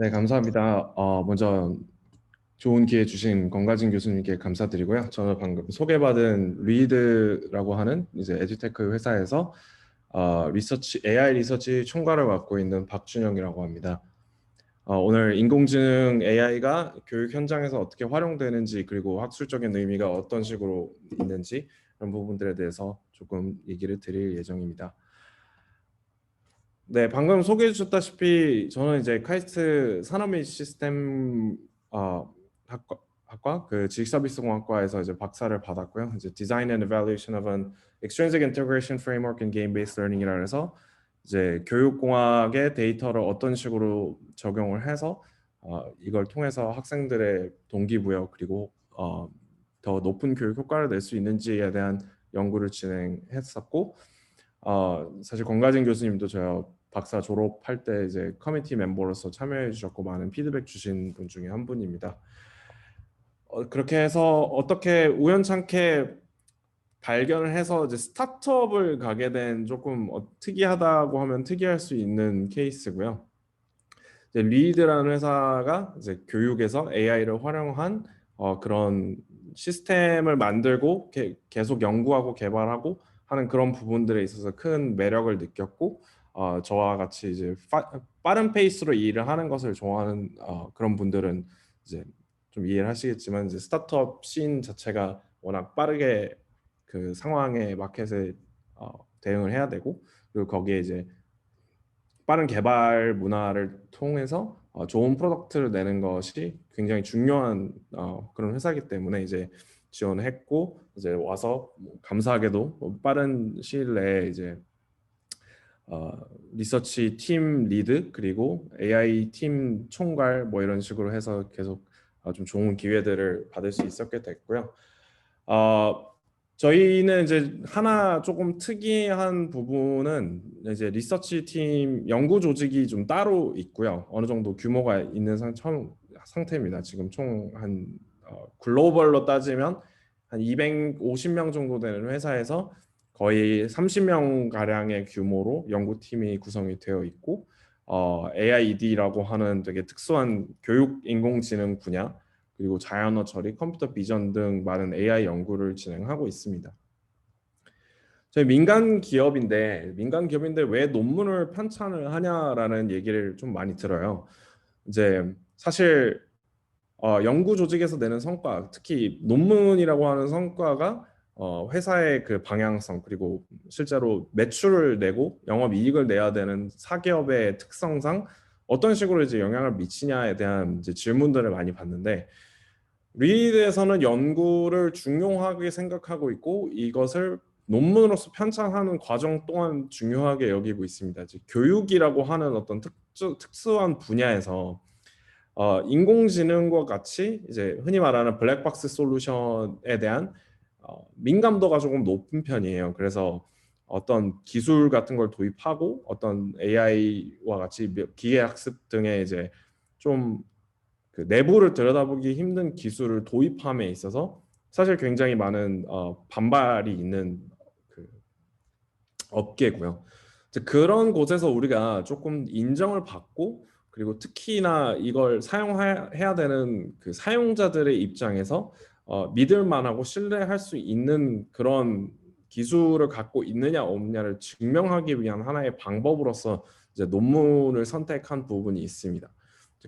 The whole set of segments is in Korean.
네, 감사합니다. 먼저 좋은 기회 주신 권가진 교수님께 감사드리고요. 저는 방금 소개받은 리드라고 하는 이제 에듀테크 회사에서 AI 리서치 총괄을 맡고 있는 박준영이라고 합니다. 오늘 인공지능 AI가 교육 현장에서 어떻게 활용되는지 그리고 학술적인 의미가 어떤 식으로 있는지 그런 부분들에 대해서 조금 얘기를 드릴 예정입니다. 네, 방금 소개해 주셨다시피 저는 이제 카이스트 산업및 시스템 학과 그 지식서비스공학과에서 이제 박사를 받았고요. 이제 Design and Evaluation of an Extrinsic Integration Framework in Game-Based Learning이라 해서 이제 교육공학의 데이터를 어떤 식으로 적용을 해서 이걸 통해서 학생들의 동기부여 그리고 더 높은 교육 효과를 낼 수 있는지에 대한 연구를 진행했었고 사실 권가진 교수님도 저 박사 졸업할 때 이제 커뮤니티 멤버로서 참여해 주셨고 많은 피드백 주신 분 중에 한 분입니다. 그렇게 해서 어떻게 우연찮게 발견을 해서 이제 스타트업을 가게 된 조금 특이하다고 하면 특이할 수 있는 케이스고요. 이제 리드라는 회사가 이제 교육에서 AI를 활용한 그런 시스템을 만들고 계속 연구하고 개발하고 하는 그런 부분들에 있어서 큰 매력을 느꼈고 저와 같이 이제 빠른 페이스로 일을 하는 것을 좋아하는 그런 분들은 이제 좀 이해를 하시겠지만 이제 스타트업 씬 자체가 워낙 빠르게 그 상황에 마켓에 대응을 해야 되고 그리고 거기에 이제 빠른 개발 문화를 통해서 좋은 프로덕트를 내는 것이 굉장히 중요한 그런 회사이기 때문에 이제 지원을 했고 이제 와서 감사하게도 빠른 시일 내에 이제 리서치 팀 리드 그리고 AI 팀 총괄 뭐 이런 식으로 해서 계속 좀 좋은 기회들을 받을 수 있었게 됐고요. 저희는 이제 하나 조금 특이한 부분은 이제 리서치 팀 연구 조직이 좀 따로 있고요. 어느 정도 규모가 있는 상태입니다. 지금 총 한 글로벌로 따지면 한 250명 정도 되는 회사에서 거의 30명 가량의 규모로 연구팀이 구성이 되어 있고 AIED라고 하는 되게 특수한 교육 인공지능 분야 그리고 자연어 처리, 컴퓨터 비전 등 많은 AI 연구를 진행하고 있습니다. 저희 민간 기업인데 왜 논문을 편찬을 하냐라는 얘기를 좀 많이 들어요. 이제 사실 연구 조직에서 내는 성과, 특히 논문이라고 하는 성과가 회사의 그 방향성 그리고 실제로 매출을 내고 영업 이익을 내야 되는 사기업의 특성상 어떤 식으로 이제 영향을 미치냐에 대한 이제 질문들을 많이 받는데 리드에서는 연구를 중요하게 생각하고 있고 이것을 논문으로서 편찬하는 과정 또한 중요하게 여기고 있습니다. 즉, 교육이라고 하는 어떤 특수한 분야에서 인공지능과 같이 이제 흔히 말하는 블랙박스 솔루션에 대한 민감도가 조금 높은 편이에요. 그래서 어떤 기술 같은 걸 도입하고 어떤 AI와 같이 기계학습 등의 이제 좀 그 내부를 들여다보기 힘든 기술을 도입함에 있어서 사실 굉장히 많은 반발이 있는 그 업계고요. 이제 그런 곳에서 우리가 조금 인정을 받고 그리고 특히나 이걸 사용해야 되는 그 사용자들의 입장에서 믿을 만하고 신뢰할 수 있는 그런 기술을 갖고 있느냐 없느냐를 증명하기 위한 하나의 방법으로서 이제 논문을 선택한 부분이 있습니다.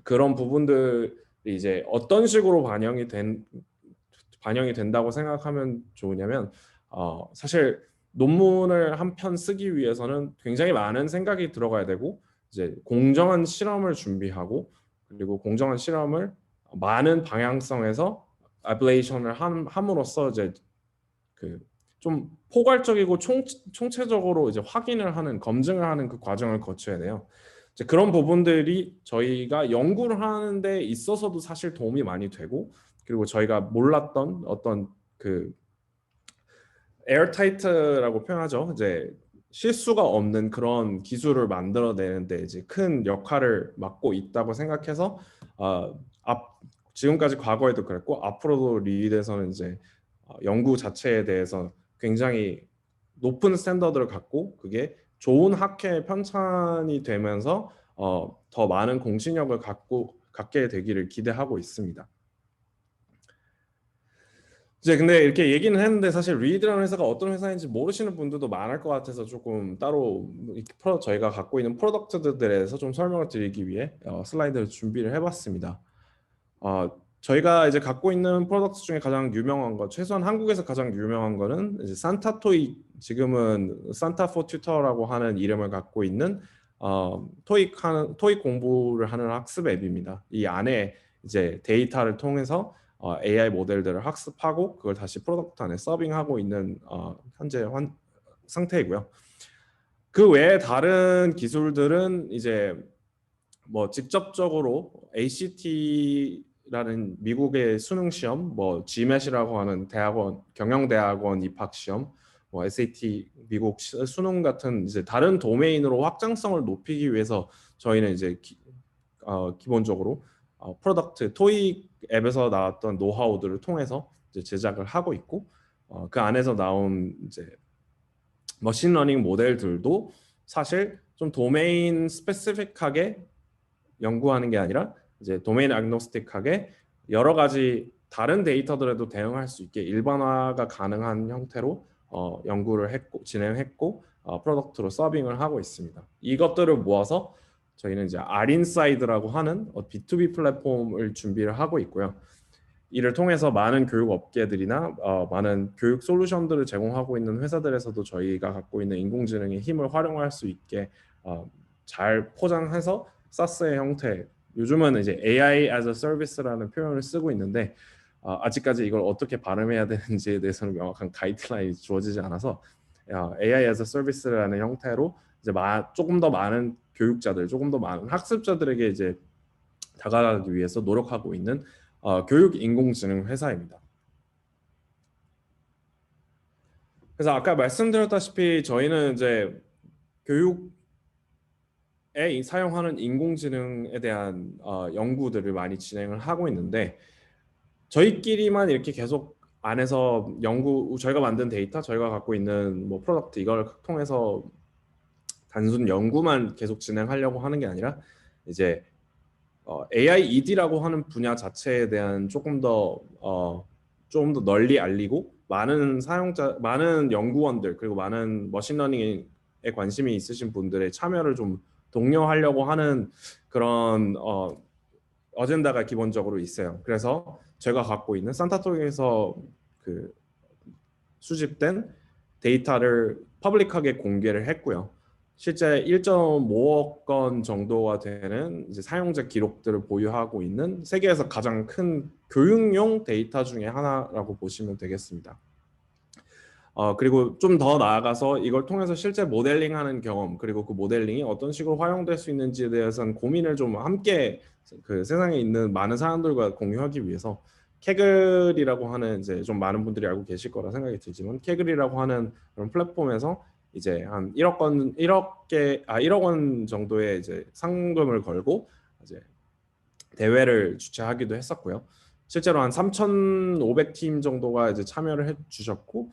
그런 부분들이 이제 어떤 식으로 반영이 된다고 생각하면 좋으냐면 사실 논문을 한 편 쓰기 위해서는 굉장히 많은 생각이 들어가야 되고 이제 공정한 실험을 준비하고 그리고 공정한 실험을 많은 방향성에서 애블레이션을 함으로써 이제 그 좀 포괄적이고 총체적으로 이제 확인을 하는 검증을 하는 그 과정을 거쳐야 돼요. 이제 그런 부분들이 저희가 연구를 하는 데 있어서도 사실 도움이 많이 되고 그리고 저희가 몰랐던 어떤 그 에어타이트라고 표현하죠. 이제 실수가 없는 그런 기술을 만들어내는데 이제 큰 역할을 맡고 있다고 생각해서 어, 앞 지금까지 과거에도 그랬고 앞으로도 리드에서는 이제 연구 자체에 대해서 굉장히 높은 스탠더드를 갖고 그게 좋은 학회 편찬이 되면서 더 많은 공신력을 갖게 되기를 기대하고 있습니다. 이제 근데 이렇게 얘기는 했는데 사실 리드라는 회사가 어떤 회사인지 모르시는 분들도 많을 것 같아서 조금 따로 저희가 갖고 있는 프로덕트들에 대해서 좀 설명을 드리기 위해 슬라이드를 준비를 해봤습니다. 저희가 이제 갖고 있는 프로덕트 중에 가장 유명한 거, 최소한 한국에서 가장 유명한 거는 이제 산타토익, 지금은 산타포 튜터라고 하는 이름을 갖고 있는 토익 공부를 하는 학습 앱입니다. 이 안에 이제 데이터를 통해서 AI 모델들을 학습하고 그걸 다시 프로덕트 안에 서빙하고 있는 현재 상태이고요. 그 외에 다른 기술들은 이제 뭐 직접적으로 ACT라는 미국의 수능 시험, 뭐 GMAT이라고 하는 대학원 경영대학원 입학 시험, 뭐 SAT 미국 수능 같은 이제 다른 도메인으로 확장성을 높이기 위해서 저희는 이제 기본적으로 프로덕트 토익 앱에서 나왔던 노하우들을 통해서 이제 제작을 하고 있고 그 안에서 나온 이제 머신러닝 모델들도 사실 좀 도메인 스페시픽하게 연구하는 게 아니라 이제 도메인 agnostic하게 여러 가지 다른 데이터들에도 대응할 수 있게 일반화가 가능한 형태로 연구를 했고 진행했고 프로덕트로 서빙을 하고 있습니다. 이것들을 모아서 저희는 이제 R인사이드라고 하는 B2B 플랫폼을 준비를 하고 있고요. 이를 통해서 많은 교육 업계들이나 많은 교육 솔루션들을 제공하고 있는 회사들에서도 저희가 갖고 있는 인공지능의 힘을 활용할 수 있게 잘 포장해서 SaaS의 형태, 요즘은 이제 AI as a Service라는 표현을 쓰고 있는데 아직까지 이걸 어떻게 발음해야 되는지에 대해서는 명확한 가이드라인이 주어지지 않아서 AI as a Service라는 형태로 이제 조금 더 많은 교육자들, 조금 더 많은 학습자들에게 이제 다가가기 위해서 노력하고 있는 교육 인공지능 회사입니다. 그래서 아까 말씀드렸다시피 저희는 이제 교육에 사용하는 인공지능에 대한 연구들을 많이 진행을 하고 있는데 저희끼리만 이렇게 계속 안에서 저희가 만든 데이터, 저희가 갖고 있는 뭐 프로덕트 이걸 통해서 단순 연구만 계속 진행하려고 하는 게 아니라 이제 AIED라고 하는 분야 자체에 대한 조금 더 널리 알리고 많은 연구원들 그리고 많은 머신러닝에 관심이 있으신 분들의 참여를 좀 독려하려고 하는 그런 어젠다가 기본적으로 있어요. 그래서 제가 갖고 있는 산타톡에서 그 수집된 데이터를 퍼블릭하게 공개를 했고요. 실제 1.5억 건 정도가 되는 이제 사용자 기록들을 보유하고 있는 세계에서 가장 큰 교육용 데이터 중에 하나라고 보시면 되겠습니다. 그리고 좀 더 나아가서 이걸 통해서 실제 모델링하는 경험 그리고 그 모델링이 어떤 식으로 활용될 수 있는지에 대해서는 고민을 좀 함께 그 세상에 있는 많은 사람들과 공유하기 위해서 캐글이라고 하는 이제 좀 많은 분들이 알고 계실 거라 생각이 들지만 캐글이라고 하는 그런 플랫폼에서 이제 한 1억 원 정도의 이제 상금을 걸고 이제 대회를 주최하기도 했었고요. 실제로 한 3,500팀 정도가 이제 참여를 해 주셨고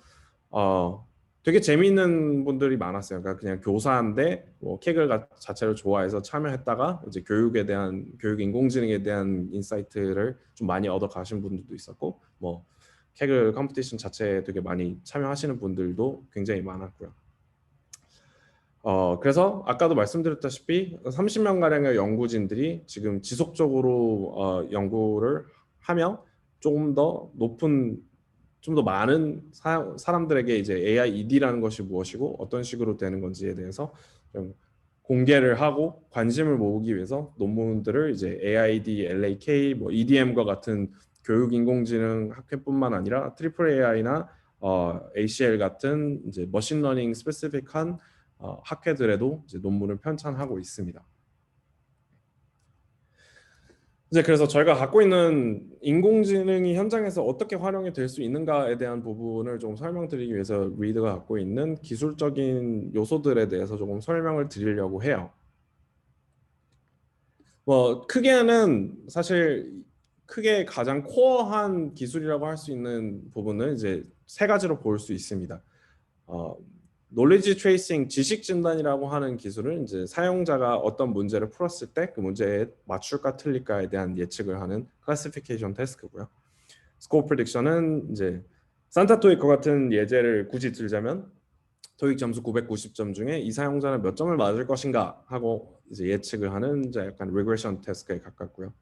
되게 재미있는 분들이 많았어요. 그러니까 그냥 교사인데 뭐 캐글 자체를 좋아해서 참여했다가 이제 교육 인공지능에 대한 인사이트를 좀 많이 얻어 가신 분들도 있었고 뭐 캐글 컴피티션 자체에 되게 많이 참여하시는 분들도 굉장히 많았고요. 그래서 아까도 말씀드렸다시피 30명 가량의 연구진들이 지금 지속적으로 연구를 하며 조금 더 높은 좀 더 많은 사람들에게 이제 AIED라는 것이 무엇이고 어떤 식으로 되는 건지에 대해서 좀 공개를 하고 관심을 모으기 위해서 논문들을 이제 AID, LAK, 뭐 EDM과 같은 교육 인공지능 학회뿐만 아니라 트리플 AI나 ACL 같은 이제 머신러닝 스페시픽한 학회들에도 이제 논문을 편찬하고 있습니다. 이제 그래서 저희가 갖고 있는 인공지능이 현장에서 어떻게 활용이 될 수 있는가에 대한 부분을 좀 설명드리기 위해서 리드가 갖고 있는 기술적인 요소들에 대해서 조금 설명을 드리려고 해요. 뭐 크게는 사실 크게 가장 코어한 기술이라고 할 수 있는 부분은 이제 세 가지로 볼 수 있습니다. 놀리지 트레이싱 지식 진단이라고 하는 기술은 이제 사용자가 어떤 문제를 풀었을 때 그 문제에 맞출까 틀릴까에 대한 예측을 하는 클래시피케이션 태스크고요. 스코어 프리딕션은 이제 산타 토익과 같은 예제를 굳이 들자면 토익 점수 990점 중에 이 사용자는 몇 점을 맞을 것인가 하고 이제 예측을 하는 이제 약간 리그레션 테스트에 가깝고요.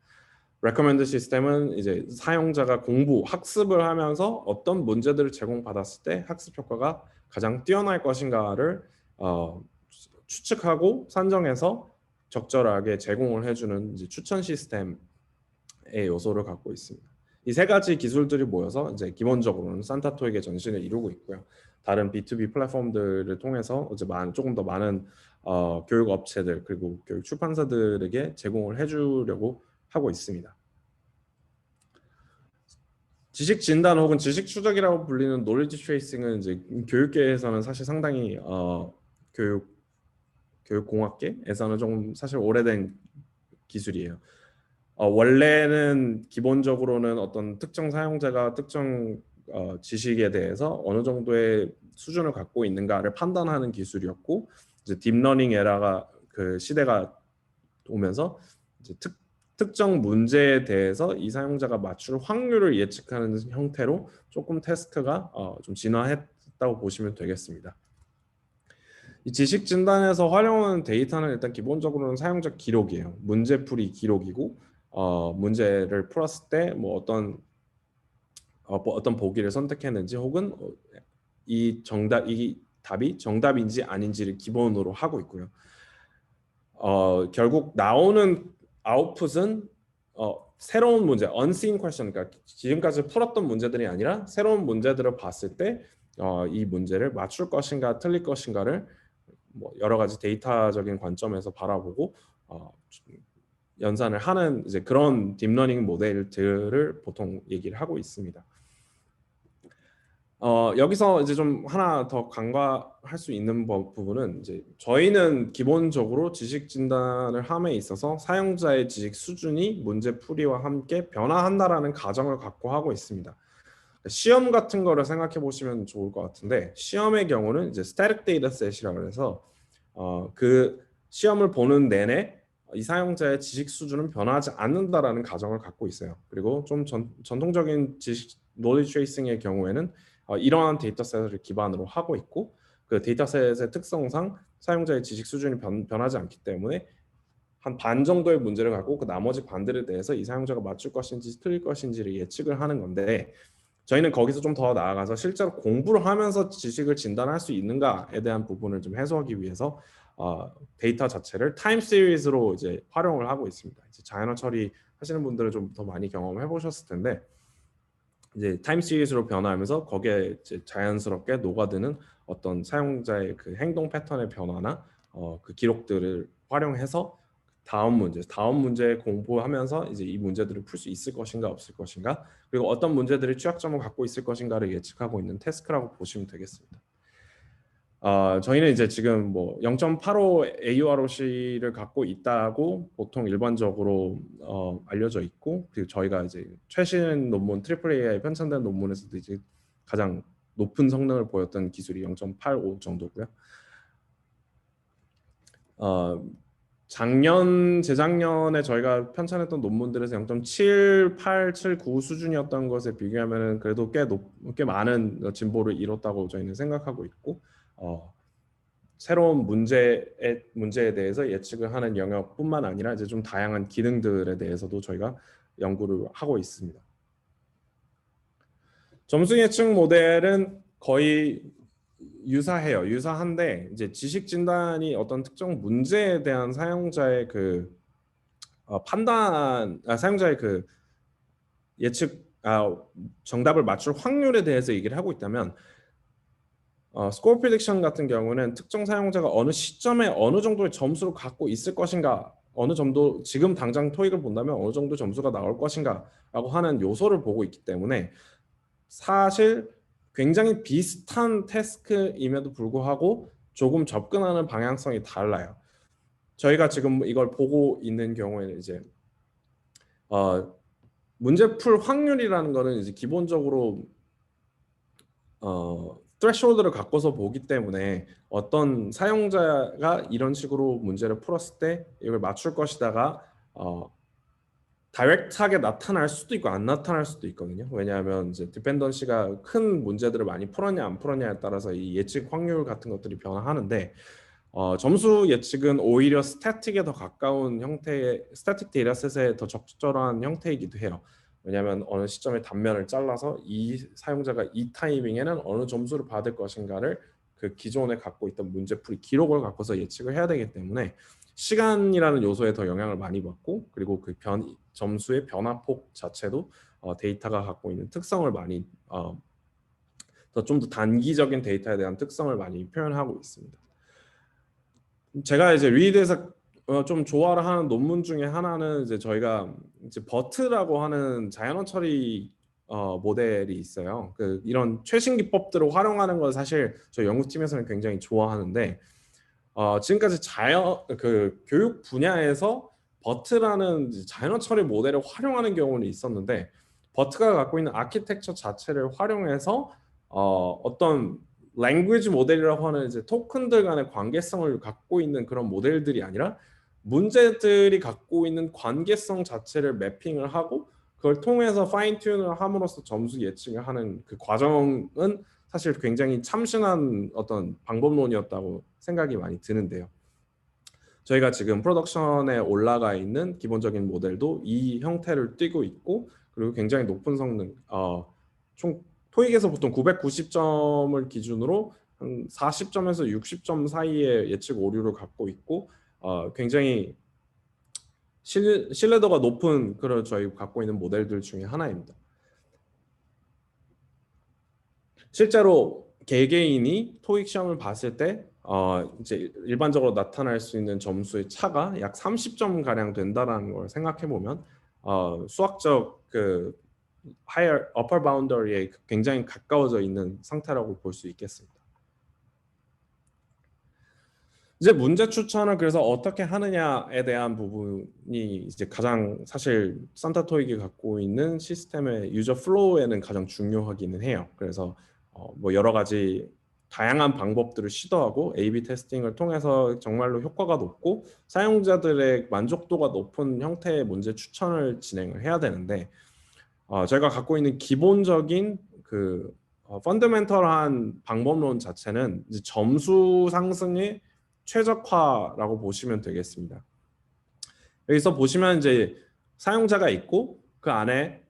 레커멘드 시스템은 이제 사용자가 학습을 하면서 어떤 문제들을 제공받았을 때 학습 효과가 가장 뛰어날 것인가를 추측하고 산정해서 적절하게 제공을 해주는 이제 추천 시스템의 요소를 갖고 있습니다. 이 세 가지 기술들이 모여서 이제 기본적으로는 산타토익의 전신을 이루고 있고요. 다른 B2B 플랫폼들을 통해서 이제 조금 더 많은 교육 업체들 그리고 교육 출판사들에게 제공을 해주려고 하고 있습니다. 지식 진단 혹은 지식 추적이라고 불리는 노리지 트레이싱은 이제 교육계에서는 사실 상당히 교육공학계에서는 좀 사실 오래된 기술이에요. 원래는 기본적으로는 어떤 특정 사용자가 특정 지식에 대해서 어느 정도의 수준을 갖고 있는가를 판단하는 기술이었고 이제 딥러닝 에라가 그 시대가 오면서 이제 특정 문제에 대해서 이 사용자가 맞출 확률을 예측하는 형태로 조금 테스트가 좀 진화했다고 보시면 되겠습니다. 이 지식 진단에서 활용하는 데이터는 일단 기본적으로는 사용자 기록이에요. 문제풀이 기록이고 문제를 풀었을 때 뭐 어떤 보기를 선택했는지 혹은 이 답이 정답인지 아닌지를 기본으로 하고 있고요. 결국 나오는 아웃풋은 새로운 문제, unseen question, 그러니까 지금까지 풀었던 문제들이 아니라 새로운 문제들을 봤을 때 이 문제를 맞출 것인가 틀릴 것인가를 뭐 여러 가지 데이터적인 관점에서 바라보고 연산을 하는 이제 그런 딥러닝 모델들을 보통 얘기를 하고 있습니다. 여기서 이제 좀 하나 더 간과할 수 있는 부분은 이제 저희는 기본적으로 지식 진단을 함에 있어서 사용자의 지식 수준이 문제 풀이와 함께 변화한다라는 가정을 갖고 하고 있습니다. 시험 같은 거를 생각해 보시면 좋을 것 같은데 시험의 경우는 이제 스태틱 데이터 셋이라고 해서 그 시험을 보는 내내 이 사용자의 지식 수준은 변하지 않는다라는 가정을 갖고 있어요. 그리고 좀 전통적인 지식 노리지 트레이싱의 경우에는 이러한 데이터셋을 기반으로 하고 있고 그 데이터셋의 특성상 사용자의 지식 수준이 변하지 않기 때문에 한 반 정도의 문제를 갖고 그 나머지 반들에 대해서 이 사용자가 맞출 것인지 틀릴 것인지를 예측을 하는 건데 저희는 거기서 좀 더 나아가서 실제로 공부를 하면서 지식을 진단할 수 있는가에 대한 부분을 좀 해소하기 위해서 데이터 자체를 타임 시리즈로 이제 활용을 하고 있습니다. 이제 자연어 처리 하시는 분들은 좀 더 많이 경험해 보셨을 텐데 이제 타임 시리즈로 변화하면서 거기에 이제 자연스럽게 녹아드는 어떤 사용자의 그 행동 패턴의 변화나 그 기록들을 활용해서 다음 문제 공부하면서 이제 이 문제들을 풀 수 있을 것인가 없을 것인가 그리고 어떤 문제들이 취약점을 갖고 있을 것인가를 예측하고 있는 태스크라고 보시면 되겠습니다. 저희는 이제 지금 뭐 0.85 AUROC를 갖고 있다고 보통 일반적으로 알려져 있고 그리고 저희가 이제 최신 논문 AAA에 편찬된 논문에서도 이제 가장 높은 성능을 보였던 기술이 0.85 정도고요. 재작년에 저희가 편찬했던 논문들에서 0.7879 수준이었던 것에 비교하면 그래도 꽤 많은 진보를 이뤘다고 저희는 생각하고 있고 새로운 문제에 대해서 예측을 하는 영역뿐만 아니라 이제 좀 다양한 기능들에 대해서도 저희가 연구를 하고 있습니다. 점수 예측 모델은 거의 유사한데 이제 지식 진단이 어떤 특정 문제에 대한 사용자의 그 사용자의 그 예측 정답을 맞출 확률에 대해서 얘기를 하고 있다면 스코어 프리딕션 같은 경우는 특정 사용자가 어느 시점에 어느 정도의 점수를 갖고 있을 것인가 어느 정도 지금 당장 토익을 본다면 어느 정도 점수가 나올 것인가 라고 하는 요소를 보고 있기 때문에 사실 굉장히 비슷한 태스크임에도 불구하고 조금 접근하는 방향성이 달라요. 저희가 지금 이걸 보고 있는 경우에는 이제 문제 풀 확률이라는 거는 이제 기본적으로 threshold를 갖고서 보기 때문에 어떤 사용자가 이런 식으로 문제를 풀었을 때 이걸 맞출 것이다가 다이렉트하게 나타날 수도 있고 안 나타날 수도 있거든요. 왜냐하면 이제 디펜던시가 큰 문제들을 많이 풀었냐 안 풀었냐에 따라서 이 예측 확률 같은 것들이 변화하는데 점수 예측은 오히려 스태틱에 더 가까운 형태의 스태틱 데이터셋에 더 적절한 형태이기도 해요. 왜냐하면 어느 시점에 단면을 잘라서 이 사용자가 이 타이밍에는 어느 점수를 받을 것인가를 그 기존에 갖고 있던 문제풀이 기록을 갖고서 예측을 해야 되기 때문에 시간이라는 요소에 더 영향을 많이 받고 그리고 그 점수의 변화폭 자체도 데이터가 갖고 있는 특성을 많이 좀 더 단기적인 데이터에 대한 특성을 많이 표현하고 있습니다. 제가 이제 리드에서 좀 좋아를 하는 논문 중에 하나는 이제 저희가 이제 버트라고 하는 자연어 처리 모델이 있어요. 이런 최신 기법들을 활용하는 건 사실 저희 연구팀에서는 굉장히 좋아하는데 지금까지 교육 분야에서 버트라는 자연어 처리 모델을 활용하는 경우는 있었는데 버트가 갖고 있는 아키텍처 자체를 활용해서 어떤 랭귀지 모델이라고 하는 이제 토큰들 간의 관계성을 갖고 있는 그런 모델들이 아니라 문제들이 갖고 있는 관계성 자체를 매핑을 하고 그걸 통해서 파인 튠을 함으로써 점수 예측을 하는 그 과정은 사실 굉장히 참신한 어떤 방법론이었다고 생각이 많이 드는데요. 저희가 지금 프로덕션에 올라가 있는 기본적인 모델도 이 형태를 띠고 있고 그리고 굉장히 높은 성능 총 토익에서 보통 990점을 기준으로 한 40점에서 60점 사이의 예측 오류를 갖고 있고 굉장히 신뢰도가 높은 그런 저희 갖고 있는 모델들 중에 하나입니다. 실제로 개개인이 토익 시험을 봤을 때 이제 일반적으로 나타날 수 있는 점수의 차가 약 30점 가량 된다라는 걸 생각해 보면 수학적 그 upper boundary에 굉장히 가까워져 있는 상태라고 볼 수 있겠습니다. 이제 문제 추천을 그래서 어떻게 하느냐에 대한 부분이 이제 가장 사실 산타 토익이 갖고 있는 시스템의 유저 플로우에는 가장 중요하기는 해요. 그래서 뭐 여러 가지 다양한 방법들을 시도하고 A/B 테스팅을 통해서 정말로 효과가 높고 사용자들의 만족도가 높은 형태의 문제 추천을 진행을 해야 되는데 저희가 갖고 있는 기본적인 그 펀더멘털한 방법론 자체는 이제 점수 상승의 최적화라고 보시면 되겠습니다. 여기서 보시면 이제 사용자가 있고 그 안에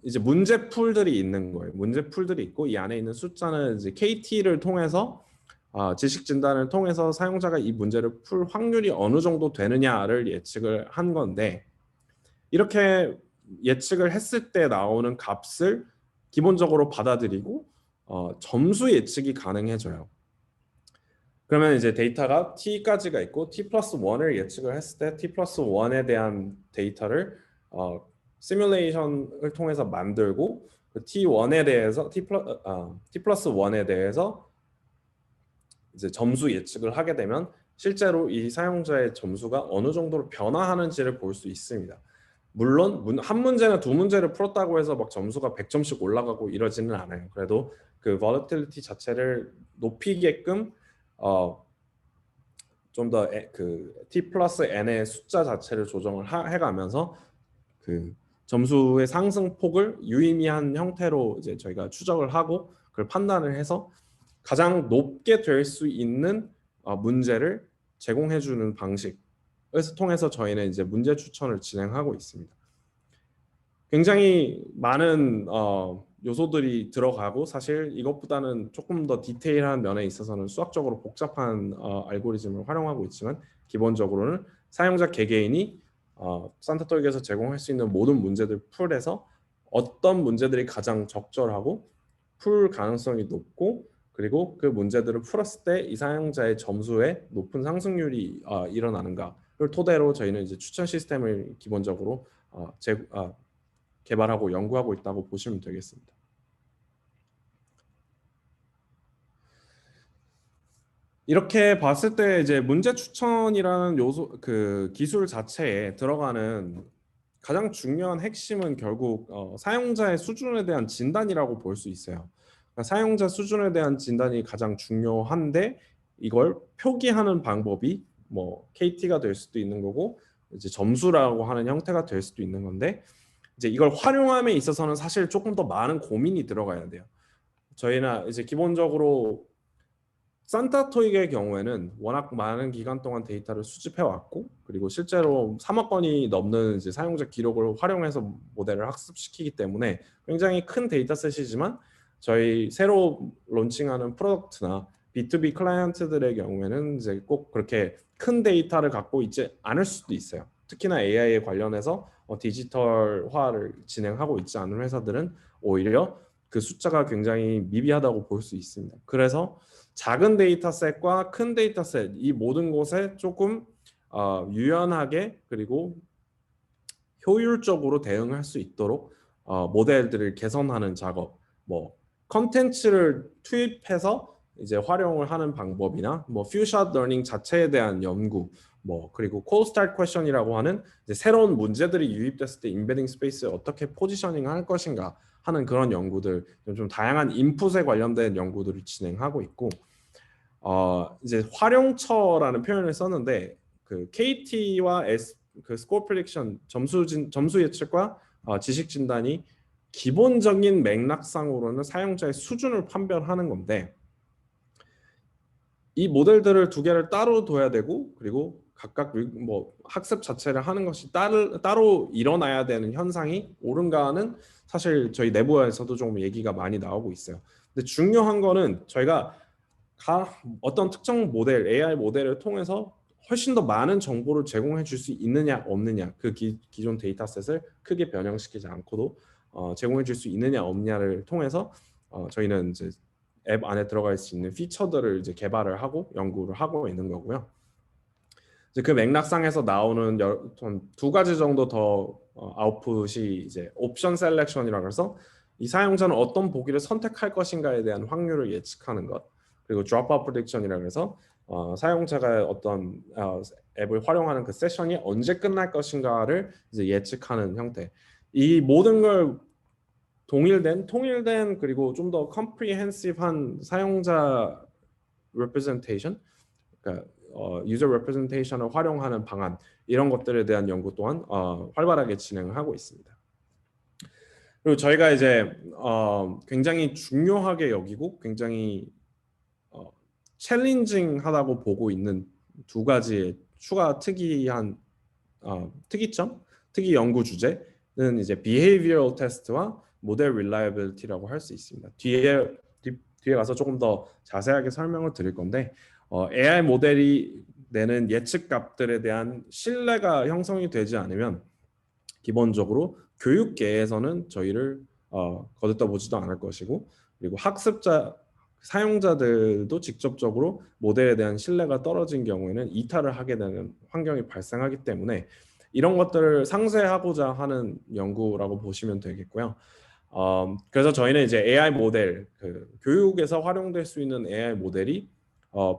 이제 문제 풀들이 있는 거예요. 문제 풀들이 있고 이 안에 있는 숫자는 이제 KT를 통해서 지식 진단을 통해서 사용자가 이 문제를 풀 확률이 어느 정도 되느냐를 예측을 한 건데 이렇게 예측을 했을 때 나오는 값을 기본적으로 받아들이고 점수 예측이 가능해져요. 그러면 이제 데이터가 t까지가 있고 t 플러스 1을 예측을 했을 때 t 플러스 1에 대한 데이터를 시뮬레이션을 통해서 만들고 그 t1에 대해서 t 플러스 1에 대해서 이제 점수 예측을 하게 되면 실제로 이 사용자의 점수가 어느 정도로 변화하는지를 볼 수 있습니다. 물론 한 문제나 두 문제를 풀었다고 해서 막 점수가 100점씩 올라가고 이러지는 않아요. 그래도 그 volatility 자체를 높이게끔 좀 더 그 t 플러스 n의 숫자 자체를 조정을 해가면서 그 점수의 상승폭을 유의미한 형태로 이제 저희가 추적을 하고 그걸 판단을 해서 가장 높게 될 수 있는 문제를 제공해주는 방식을 통해서 저희는 이제 문제 추천을 진행하고 있습니다. 굉장히 많은 요소들이 들어가고 사실 이것보다는 조금 더 디테일한 면에 있어서는 수학적으로 복잡한 알고리즘을 활용하고 있지만 기본적으로는 사용자 개개인이 산타토익에서 제공할 수 있는 모든 문제들 풀에서 어떤 문제들이 가장 적절하고 풀 가능성이 높고 그리고 그 문제들을 풀었을 때 이 사용자의 점수에 높은 상승률이 일어나는가를 토대로 저희는 이제 추천 시스템을 기본적으로 개발하고 연구하고 있다고 보시면 되겠습니다. 이렇게 봤을 때 이제 문제 추천이라는 요소 그 기술 자체에 들어가는 가장 중요한 핵심은 결국 사용자의 수준에 대한 진단이라고 볼 수 있어요. 그러니까 사용자 수준에 대한 진단이 가장 중요한데 이걸 표기하는 방법이 뭐 KT가 될 수도 있는 거고 이제 점수라고 하는 형태가 될 수도 있는 건데 이제 이걸 활용함에 있어서는 사실 조금 더 많은 고민이 들어가야 돼요. 저희나 이제 기본적으로 산타토익의 경우에는 워낙 많은 기간 동안 데이터를 수집해 왔고 그리고 실제로 3억 건이 넘는 이제 사용자 기록을 활용해서 모델을 학습시키기 때문에 굉장히 큰 데이터셋이지만 저희 새로 론칭하는 프로덕트나 B2B 클라이언트들의 경우에는 이제 꼭 그렇게 큰 데이터를 갖고 있지 않을 수도 있어요. 특히나 AI에 관련해서 디지털화를 진행하고 있지 않은 회사들은 오히려 그 숫자가 굉장히 미비하다고 볼 수 있습니다. 그래서 작은 데이터셋과 큰 데이터셋 이 모든 곳에 조금 유연하게 그리고 효율적으로 대응할 수 있도록 모델들을 개선하는 작업, 뭐 컨텐츠를 투입해서 이제 활용을 하는 방법이나 뭐 퓨샷 러닝 자체에 대한 연구, 뭐 그리고 콜 스타트 퀘션이라고 하는 이제 새로운 문제들이 유입됐을 때 임베딩 스페이스에 어떻게 포지셔닝 할 것인가 하는 그런 연구들, 좀 다양한 인풋에 관련된 연구들을 진행하고 있고 이제 활용처라는 표현을 썼는데 그 KT와 그 스코어 프리딕션 점수 예측과 지식 진단이 기본적인 맥락상으로는 사용자의 수준을 판별하는 건데 이 모델들을 두 개를 따로 둬야 되고 그리고 각각 뭐 학습 자체를 하는 것이 따로 일어나야 되는 현상이 옳은가는 사실 저희 내부에서도 조금 얘기가 많이 나오고 있어요. 근데 중요한 거는 저희가 어떤 특정 모델, AI 모델을 통해서 훨씬 더 많은 정보를 제공해 줄 수 있느냐 없느냐 그 기존 데이터셋을 크게 변형시키지 않고도 제공해 줄 수 있느냐 없느냐를 통해서 저희는 이제 앱 안에 들어갈 수 있는 피처들을 이제 개발을 하고 연구를 하고 있는 거고요. 이제 그 맥락상에서 나오는 두 가지 정도 더 아웃풋이 이제 옵션 셀렉션이라고 해서 이 사용자는 어떤 보기를 선택할 것인가에 대한 확률을 예측하는 것, 그리고 드롭아웃 프리딕션이라고 해서 사용자가 어떤 앱을 활용하는 그 세션이 언제 끝날 것인가를 이제 예측하는 형태. 이 모든 걸 통일된 그리고 좀 더 컴프리헨시브한 사용자 representation, 그러니까 user representation을 활용하는 방안 이런 것들에 대한 연구 또한 활발하게 진행을 하고 있습니다. 그리고 저희가 이제 굉장히 중요하게 여기고 굉장히 챌린징하다고 보고 있는 두 가지의 추가 특이한 특이점, 특이 연구 주제는 이제 behavioral test와 model reliability라고 할 수 있습니다. 뒤에 가서 조금 더 자세하게 설명을 드릴 건데 AI 모델이 내는 예측 값들에 대한 신뢰가 형성이 되지 않으면 기본적으로 교육계에서는 저희를 거듭다 보지도 않을 것이고 그리고 사용자들도 직접적으로 모델에 대한 신뢰가 떨어진 경우에는 이탈을 하게 되는 환경이 발생하기 때문에 이런 것들을 상쇄하고자 하는 연구라고 보시면 되겠고요. 그래서 저희는 이제 AI 모델, 그 교육에서 활용될 수 있는 AI 모델이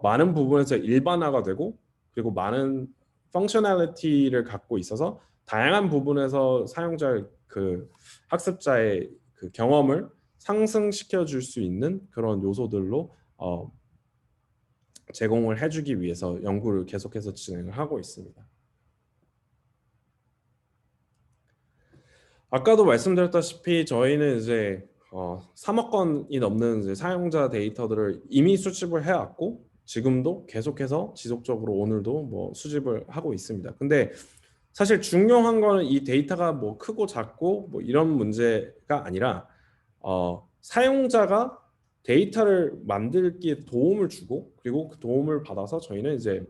많은 부분에서 일반화가 되고 그리고 많은 펑셔널리티를 갖고 있어서 다양한 부분에서 사용자 그 학습자의 그 경험을 상승시켜 줄 수 있는 그런 요소들로 제공을 해주기 위해서 연구를 계속해서 진행을 하고 있습니다. 아까도 말씀드렸다시피 저희는 이제 3억 건이 넘는 이제 사용자 데이터들을 이미 수집을 해왔고 지금도 계속해서 지속적으로 오늘도 뭐 수집을 하고 있습니다. 근데 사실 중요한 거는 이 데이터가 뭐 크고 작고 뭐 이런 문제가 아니라 사용자가 데이터를 만들기에 도움을 주고 그리고 그 도움을 받아서 저희는 이제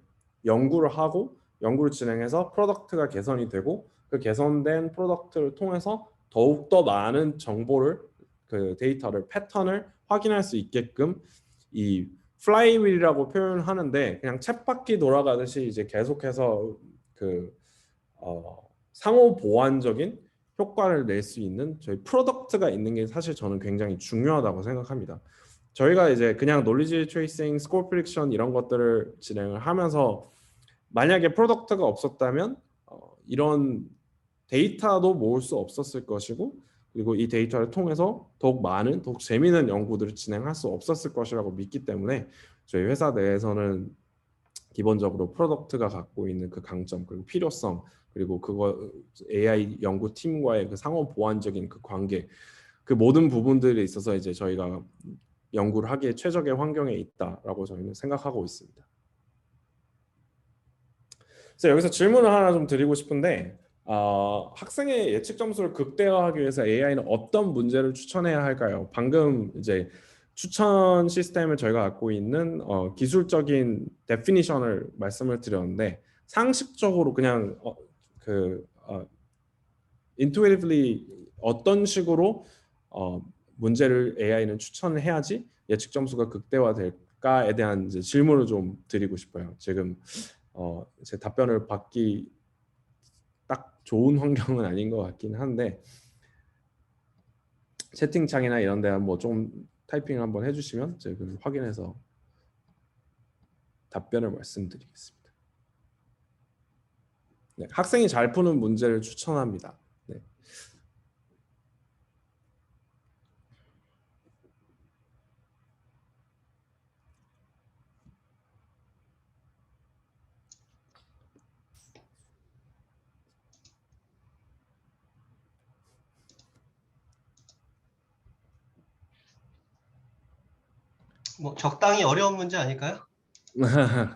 연구를 하고 연구를 진행해서 프로덕트가 개선이 되고 그 개선된 프로덕트를 통해서 더욱더 많은 정보를 그 데이터를 패턴을 확인할 수 있게끔 이 플라이휠이라고 표현하는데 그냥 쳇바퀴 돌아가듯이 이제 계속해서 그 상호 보완적인 효과를 낼 수 있는 저희 프로덕트가 있는 게 사실 저는 굉장히 중요하다고 생각합니다. 저희가 이제 그냥 놀리지 트레이싱, 스코어 프리딕션 이런 것들을 진행을 하면서 만약에 프로덕트가 없었다면 이런 데이터도 모을 수 없었을 것이고 그리고 이 데이터를 통해서 더욱 많은, 더욱 재미있는 연구들을 진행할 수 없었을 것이라고 믿기 때문에 저희 회사 내에서는 기본적으로 프로덕트가 갖고 있는 그 강점 그리고 필요성 그리고 그거 AI 연구팀과의 그 상호 보완적인 그 관계 그 모든 부분들에 있어서 이제 저희가 연구를 하기에 최적의 환경에 있다라고 저희는 생각하고 있습니다. 그래서 여기서 질문을 하나 좀 드리고 싶은데 학생의 예측 점수를 극대화하기 위해서 AI는 어떤 문제를 추천해야 할까요? 방금 이제 추천 시스템을 저희가 갖고 있는 기술적인 데피니션을 말씀을 드렸는데 상식적으로 그냥 intuitively 어떤 식으로 문제를 AI는 추천을 해야지 예측 점수가 극대화될까에 대한 이제 질문을 좀 드리고 싶어요. 지금 제 답변을 받기 딱 좋은 환경은 아닌 것 같긴 한데 채팅창이나 이런 데 뭐 좀 타이핑 한번 해주시면 제가 확인해서 답변을 말씀드리겠습니다. 네, 학생이 잘 푸는 문제를 추천합니다. 네. 뭐 적당히 어려운 문제 아닐까요?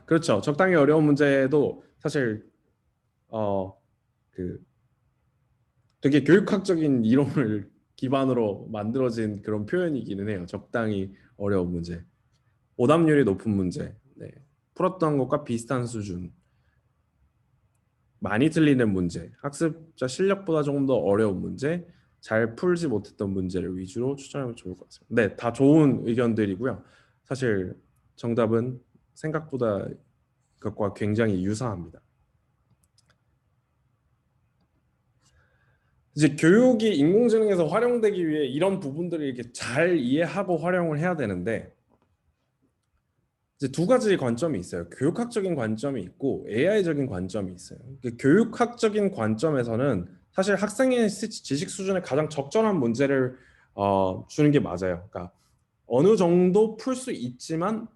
그렇죠. 적당히 어려운 문제도 사실 그 되게 교육학적인 이론을 기반으로 만들어진 그런 표현이기는 해요. 적당히 어려운 문제, 오답률이 높은 문제, 네. 풀었던 것과 비슷한 수준, 많이 틀리는 문제, 학습자 실력보다 조금 더 어려운 문제, 잘 풀지 못했던 문제를 위주로 추천하면 좋을 것 같습니다. 네, 다 좋은 의견들이고요. 사실 정답은 생각보다 그것과 굉장히 유사합니다. 이제 교육이 인공지능에서 활용되기 위해 이런 부분들을 이렇게 잘 이해하고 활용을 해야 되는데 이제 두 가지 관점이 있어요. 교육학적인 관점이 있고 AI적인 관점이 있어요. 교육학적인 관점에서는 사실 학생의 지식 수준에 가장 적절한 문제를 주는 게 맞아요. 그러니까 어느 정도 풀 수 있지만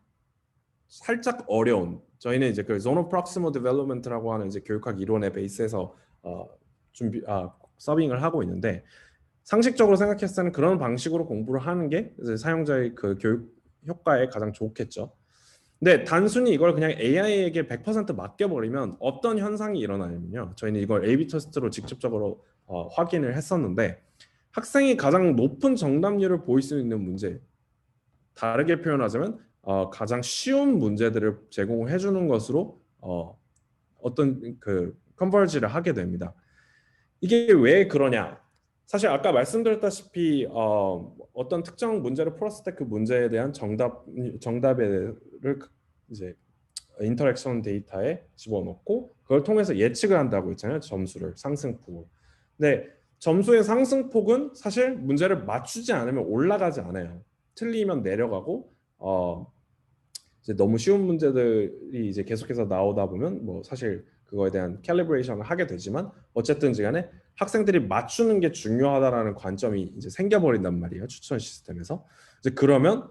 살짝 어려운 저희는 이제 그 Zone of Proximal Development라고 하는 이제 교육학 이론의 베이스에서 서빙을 하고 있는데 상식적으로 생각했을 때는 그런 방식으로 공부를 하는 게 이제 사용자의 그 교육 효과에 가장 좋겠죠. 근데 단순히 이걸 그냥 AI에게 100% 맡겨버리면 어떤 현상이 일어나냐면요. 저희는 이걸 A/B 테스트로 직접적으로 확인을 했었는데 학생이 가장 높은 정답률을 보일 수 있는 문제, 다르게 표현하자면 가장 쉬운 문제들을 제공해 주는 것으로 어떤 그 컨버지를 하게 됩니다. 이게 왜 그러냐? 사실 아까 말씀드렸다시피 어떤 특정 문제를 풀었을 때 그 문제에 대한 정답을 이제 인터랙션 데이터에 집어넣고 그걸 통해서 예측을 한다고 했잖아요. 점수를 상승폭을. 근데 점수의 상승폭은 사실 문제를 맞추지 않으면 올라가지 않아요. 틀리면 내려가고 이제 너무 쉬운 문제들이 이제 계속해서 나오다 보면 뭐 사실 그거에 대한 캘리브레이션을 하게 되지만 어쨌든 간에 학생들이 맞추는 게 중요하다라는 관점이 이제 생겨버린단 말이에요. 추천 시스템에서. 이제 그러면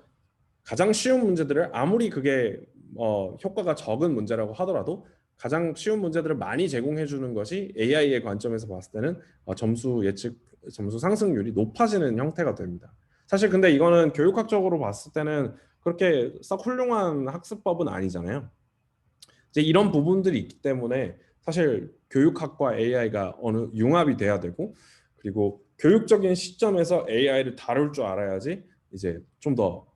가장 쉬운 문제들을 아무리 그게 효과가 적은 문제라고 하더라도 가장 쉬운 문제들을 많이 제공해 주는 것이 AI의 관점에서 봤을 때는 점수 상승률이 높아지는 형태가 됩니다. 사실 근데 이거는 교육학적으로 봤을 때는 그렇게 썩 훌륭한 학습법은 아니잖아요. 이제 이런 부분들이 있기 때문에 사실 교육학과 AI가 어느 융합이 돼야 되고 그리고 교육적인 시점에서 AI를 다룰 줄 알아야지 이제 좀 더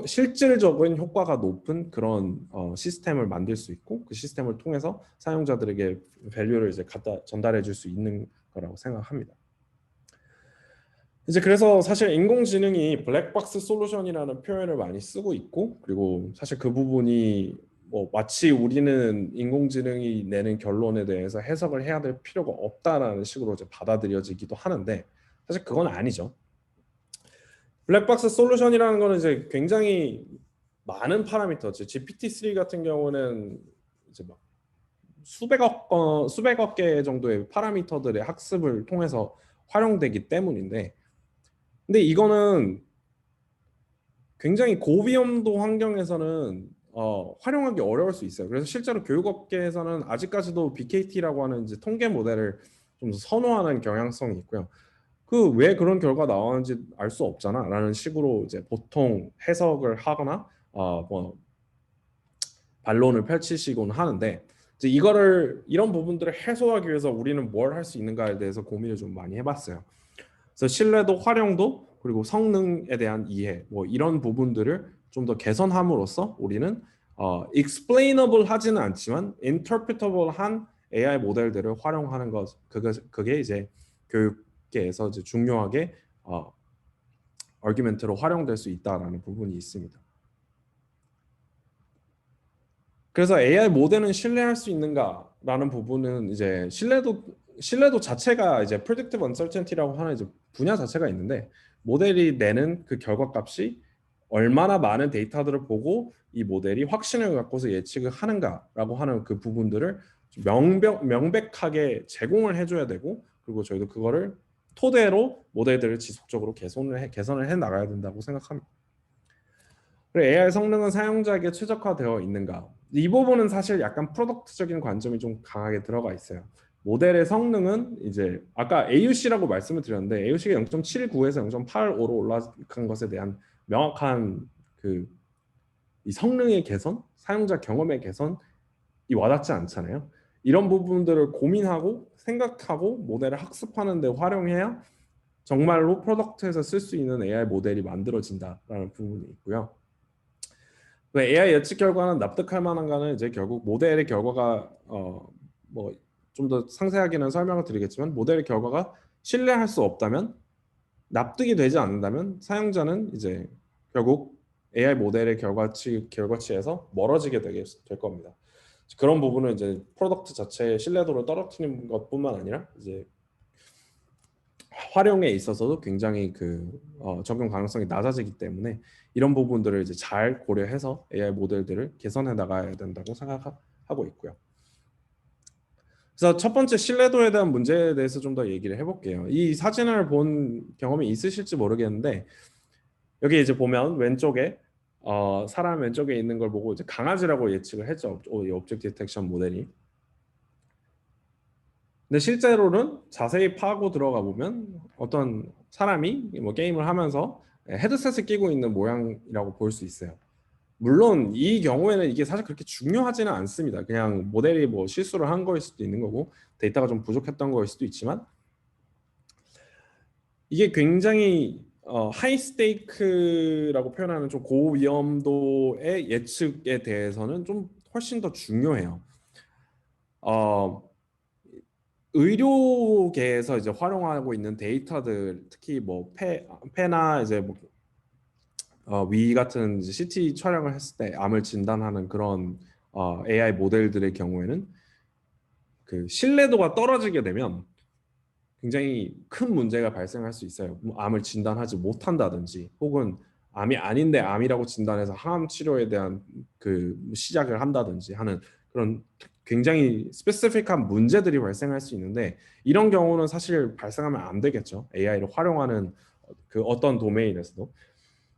실질적인 효과가 높은 그런 시스템을 만들 수 있고 그 시스템을 통해서 사용자들에게 밸류를 이제 갖다 전달해 줄 수 있는 거라고 생각합니다. 이제 그래서 사실 인공지능이 블랙박스 솔루션이라는 표현을 많이 쓰고 있고 그리고 사실 그 부분이 뭐 마치 우리는 인공지능이 내는 결론에 대해서 해석을 해야 될 필요가 없다라는 식으로 이제 받아들여지기도 하는데 사실 그건 아니죠. 블랙박스 솔루션이라는 거는 이제 굉장히 많은 파라미터, GPT-3 같은 경우는 이제 막 수백억 개 정도의 파라미터들의 학습을 통해서 활용되기 때문인데, 근데 이거는 굉장히 고위험도 환경에서는 활용하기 어려울 수 있어요. 그래서 실제로 교육업계에서는 아직까지도 BKT라고 하는 이제 통계 모델을 좀 선호하는 경향성이 있고요. 그 왜 그런 결과 나왔는지 알 수 없잖아라는 식으로 이제 보통 해석을 하거나 뭐 반론을 펼치시곤 하는데, 이제 이런 부분들을 해소하기 위해서 우리는 뭘 할 수 있는가에 대해서 고민을 좀 많이 해봤어요. 그래서 신뢰도, 활용도, 그리고 성능에 대한 이해, 뭐 이런 부분들을 좀 더 개선함으로써 우리는 explainable 하지는 않지만 interpretable한 AI 모델들을 활용하는 것, 그게 이제 교육계에서 이제 중요하게 얼규멘트로 활용될 수 있다라는 부분이 있습니다. 그래서 AI 모델은 신뢰할 수 있는가라는 부분은 이제 신뢰도 자체가 이제 predictive uncertainty라고 하는 이제 분야 자체가 있는데, 모델이 내는 그 결과값이 얼마나 많은 데이터들을 보고 이 모델이 확신을 갖고서 예측을 하는가라고 하는 그 부분들을 명백하게 제공을 해줘야 되고, 그리고 저희도 그거를 토대로 모델들을 지속적으로 개선을 해 나가야 된다고 생각합니다. 그리고 AI 성능은 사용자에게 최적화되어 있는가? 이 부분은 사실 약간 프로덕트적인 관점이 좀 강하게 들어가 있어요. 모델의 성능은 이제 아까 AUC라고 말씀을 드렸는데, AUC가 0.79에서 0.85로 올라간 것에 대한 명확한 그 이 성능의 개선, 사용자 경험의 개선이 와닿지 않잖아요. 이런 부분들을 고민하고 생각하고 모델을 학습하는 데 활용해야 정말로 프로덕트에서 쓸 수 있는 AI 모델이 만들어진다라는 부분이 있고요. AI 예측 결과는 납득할 만한가는 이제 결국 모델의 결과가 뭐 좀 더 상세하게는 설명을 드리겠지만, 모델의 결과가 신뢰할 수 없다면, 납득이 되지 않는다면 사용자는 이제 결국 AI 모델의 결과치에서 멀어지게 될 겁니다. 그런 부분은 이제 프로덕트 자체의 신뢰도를 떨어뜨리는 것뿐만 아니라 이제 활용에 있어서도 굉장히 적용 가능성이 낮아지기 때문에, 이런 부분들을 이제 잘 고려해서 AI 모델들을 개선해 나가야 된다고 생각하고 있고요. 그래서 첫 번째 신뢰도에 대한 문제에 대해서 좀 더 얘기를 해볼게요. 이 사진을 본 경험이 있으실지 모르겠는데, 여기 이제 보면 왼쪽에 사람 왼쪽에 있는 걸 보고 이제 강아지라고 예측을 했죠. 이 오브젝트 디텍션 모델이. 근데 실제로는 자세히 파고 들어가 보면 어떤 사람이 뭐 게임을 하면서 헤드셋을 끼고 있는 모양이라고 볼 수 있어요. 물론 이 경우에는 이게 사실 그렇게 중요하지는 않습니다. 그냥 모델이 뭐 실수를 한 거일 수도 있는 거고 데이터가 좀 부족했던 거일 수도 있지만, 이게 굉장히 하이 스테이크라고 표현하는 좀 고위험도의 예측에 대해서는 좀 훨씬 더 중요해요. 의료계에서 이제 활용하고 있는 데이터들, 특히 뭐 폐나 이제 뭐 위 같은 이제 CT 촬영을 했을 때 암을 진단하는 그런 AI 모델들의 경우에는 그 신뢰도가 떨어지게 되면 굉장히 큰 문제가 발생할 수 있어요. 뭐 암을 진단하지 못한다든지, 혹은 암이 아닌데 암이라고 진단해서 항암 치료에 대한 그 시작을 한다든지 하는 그런 굉장히 스페시픽한 문제들이 발생할 수 있는데, 이런 경우는 사실 발생하면 안 되겠죠. AI를 활용하는 그 어떤 도메인에서도.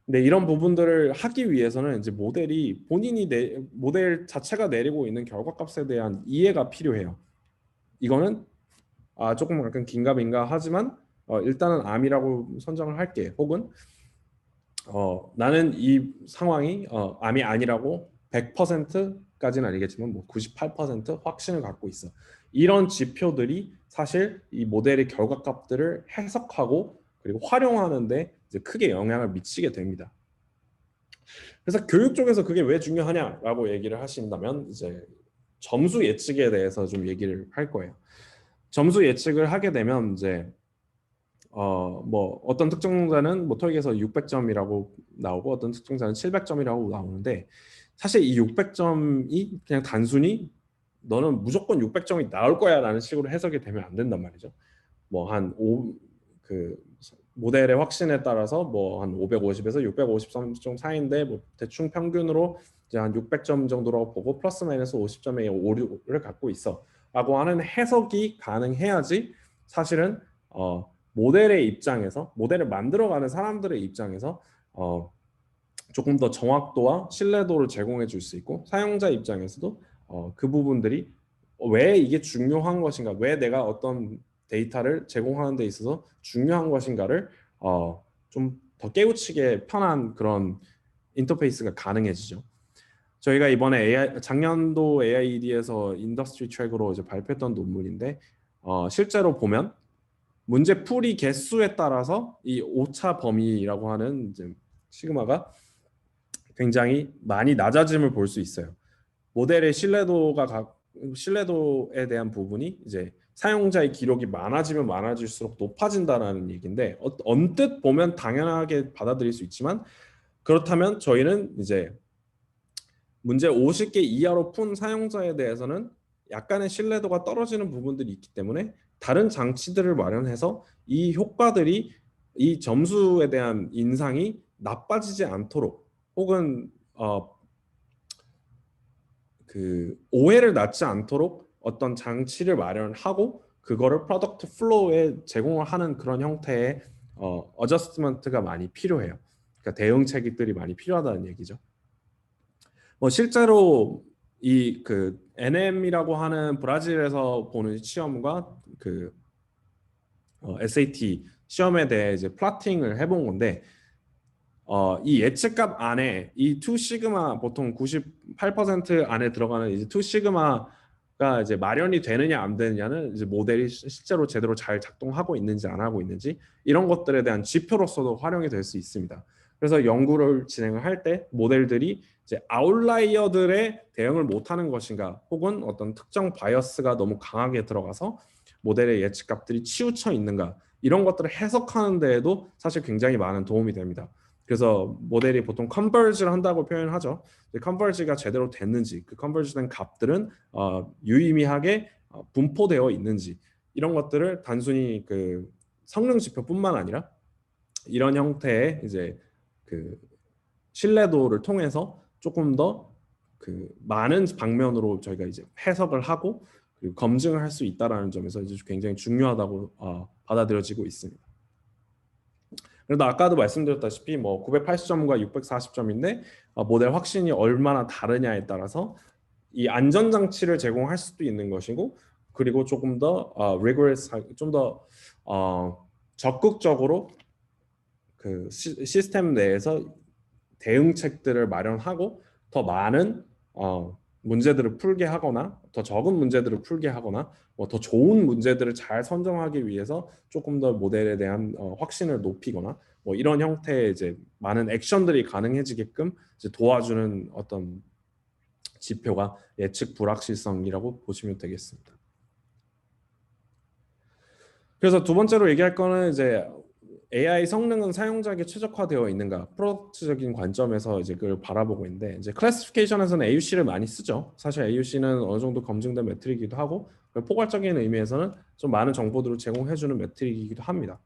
근데 이런 부분들을 하기 위해서는 이제 모델 자체가 내리고 있는 결과값에 대한 이해가 필요해요. 이거는 조금 약간 긴가민가 하지만 일단은 암이라고 선정을 할게. 혹은 나는 이 상황이 암이 아니라고 100%까지는 아니겠지만 뭐 98% 확신을 갖고 있어. 이런 지표들이 사실 이 모델의 결과값들을 해석하고 그리고 활용하는데 이제 크게 영향을 미치게 됩니다. 그래서 교육 쪽에서 그게 왜 중요하냐라고 얘기를 하신다면, 이제 점수 예측에 대해서 좀 얘기를 할 거예요. 점수 예측을 하게 되면 이제 뭐 어떤 특정자는 뭐 토익에서 600점이라고 나오고 어떤 특정자는 700점이라고 나오는데, 사실 이 600점이 그냥 단순히 너는 무조건 600점이 나올 거야라는 식으로 해석이 되면 안 된단 말이죠. 뭐 그 모델의 확신에 따라서 뭐 한 550에서 653점 사이인데, 뭐 대충 평균으로 이제 한 600점 정도라고 보고 플러스 마이너스 50점의 오류를 갖고 있어라고 하는 해석이 가능해야지 사실은 모델의 입장에서 모델을 만들어가는 사람들의 입장에서 조금 더 정확도와 신뢰도를 제공해 줄 수 있고 사용자 입장에서도 그 부분들이 왜 이게 중요한 것인가, 왜 내가 어떤 데이터를 제공하는 데 있어서 중요한 것인가를 좀 더 깨우치게 편한 그런 인터페이스가 가능해지죠. 저희가 이번에 작년도 AIED에서 인더스트리 트랙으로 이제 발표했던 논문인데 실제로 보면 문제 풀이 개수에 따라서 이 오차 범위라고 하는 이제 시그마가 굉장히 많이 낮아짐을 볼 수 있어요. 모델의 신뢰도에 대한 부분이 이제 사용자의 기록이 많아지면 많아질수록 높아진다는 얘기인데 언뜻 보면 당연하게 받아들일 수 있지만 그렇다면 저희는 이제 문제 50개 이하로 푼 사용자에 대해서는 약간의 신뢰도가 떨어지는 부분들이 있기 때문에 다른 장치들을 마련해서 이 효과들이 이 점수에 대한 인상이 나빠지지 않도록 혹은 그 오해를 낳지 않도록 어떤 장치를 마련하고 그거를 프로덕트 플로우에 제공을 하는 그런 형태의 어저스트먼트가 많이 필요해요. 그러니까 대응책들이 많이 필요하다는 얘기죠. 실제로 이 그 NM이라고 하는 브라질에서 보는 시험과 그 SAT 시험에 대해 이제 플러팅을 해본 건데 이 예측값 안에 이 2 시그마 보통 98% 안에 들어가는 이제 2 시그마가 이제 마련이 되느냐 안 되느냐는 이제 모델이 실제로 제대로 잘 작동하고 있는지 안 하고 있는지 이런 것들에 대한 지표로서도 활용이 될 수 있습니다. 그래서 연구를 진행을 할 때 모델들이 이제 아웃라이어들의 대응을 못하는 것인가 혹은 어떤 특정 바이어스가 너무 강하게 들어가서 모델의 예측값들이 치우쳐 있는가 이런 것들을 해석하는 데에도 사실 굉장히 많은 도움이 됩니다. 그래서 모델이 보통 컨버지를 한다고 표현하죠. 컨버지가 제대로 됐는지 그 컨버지된 값들은 유의미하게 분포되어 있는지 이런 것들을 단순히 그 성능 지표뿐만 아니라 이런 형태의 이제 그 신뢰도를 통해서 조금 더 그 많은 방면으로 저희가 이제 해석을 하고 그리고 검증을 할 수 있다라는 점에서 이제 굉장히 중요하다고 받아들여지고 있습니다. 그래도 아까도 말씀드렸다시피 뭐 980점과 640점인데 모델 확신이 얼마나 다르냐에 따라서 이 안전장치를 제공할 수도 있는 것이고 그리고 조금 더 rigorous, 좀 더 적극적으로 그 시스템 내에서 대응책들을 마련하고 더 많은 문제들을 풀게 하거나 더 적은 문제들을 풀게 하거나 뭐 더 좋은 문제들을 잘 선정하기 위해서 조금 더 모델에 대한 확신을 높이거나 뭐 이런 형태의 이제 많은 액션들이 가능해지게끔 이제 도와주는 어떤 지표가 예측 불확실성이라고 보시면 되겠습니다. 그래서 두 번째로 얘기할 거는 이제 AI 성능은 사용자에게 최적화되어 있는가 프로덕트적인 관점에서 이제 그걸 바라보고 있는데 이제 클래시피케이션에서는 AUC를 많이 쓰죠. 사실 AUC는 어느 정도 검증된 매트릭이기도 하고 포괄적인 의미에서는 좀 많은 정보들을 제공해주는 매트릭이기도 합니다.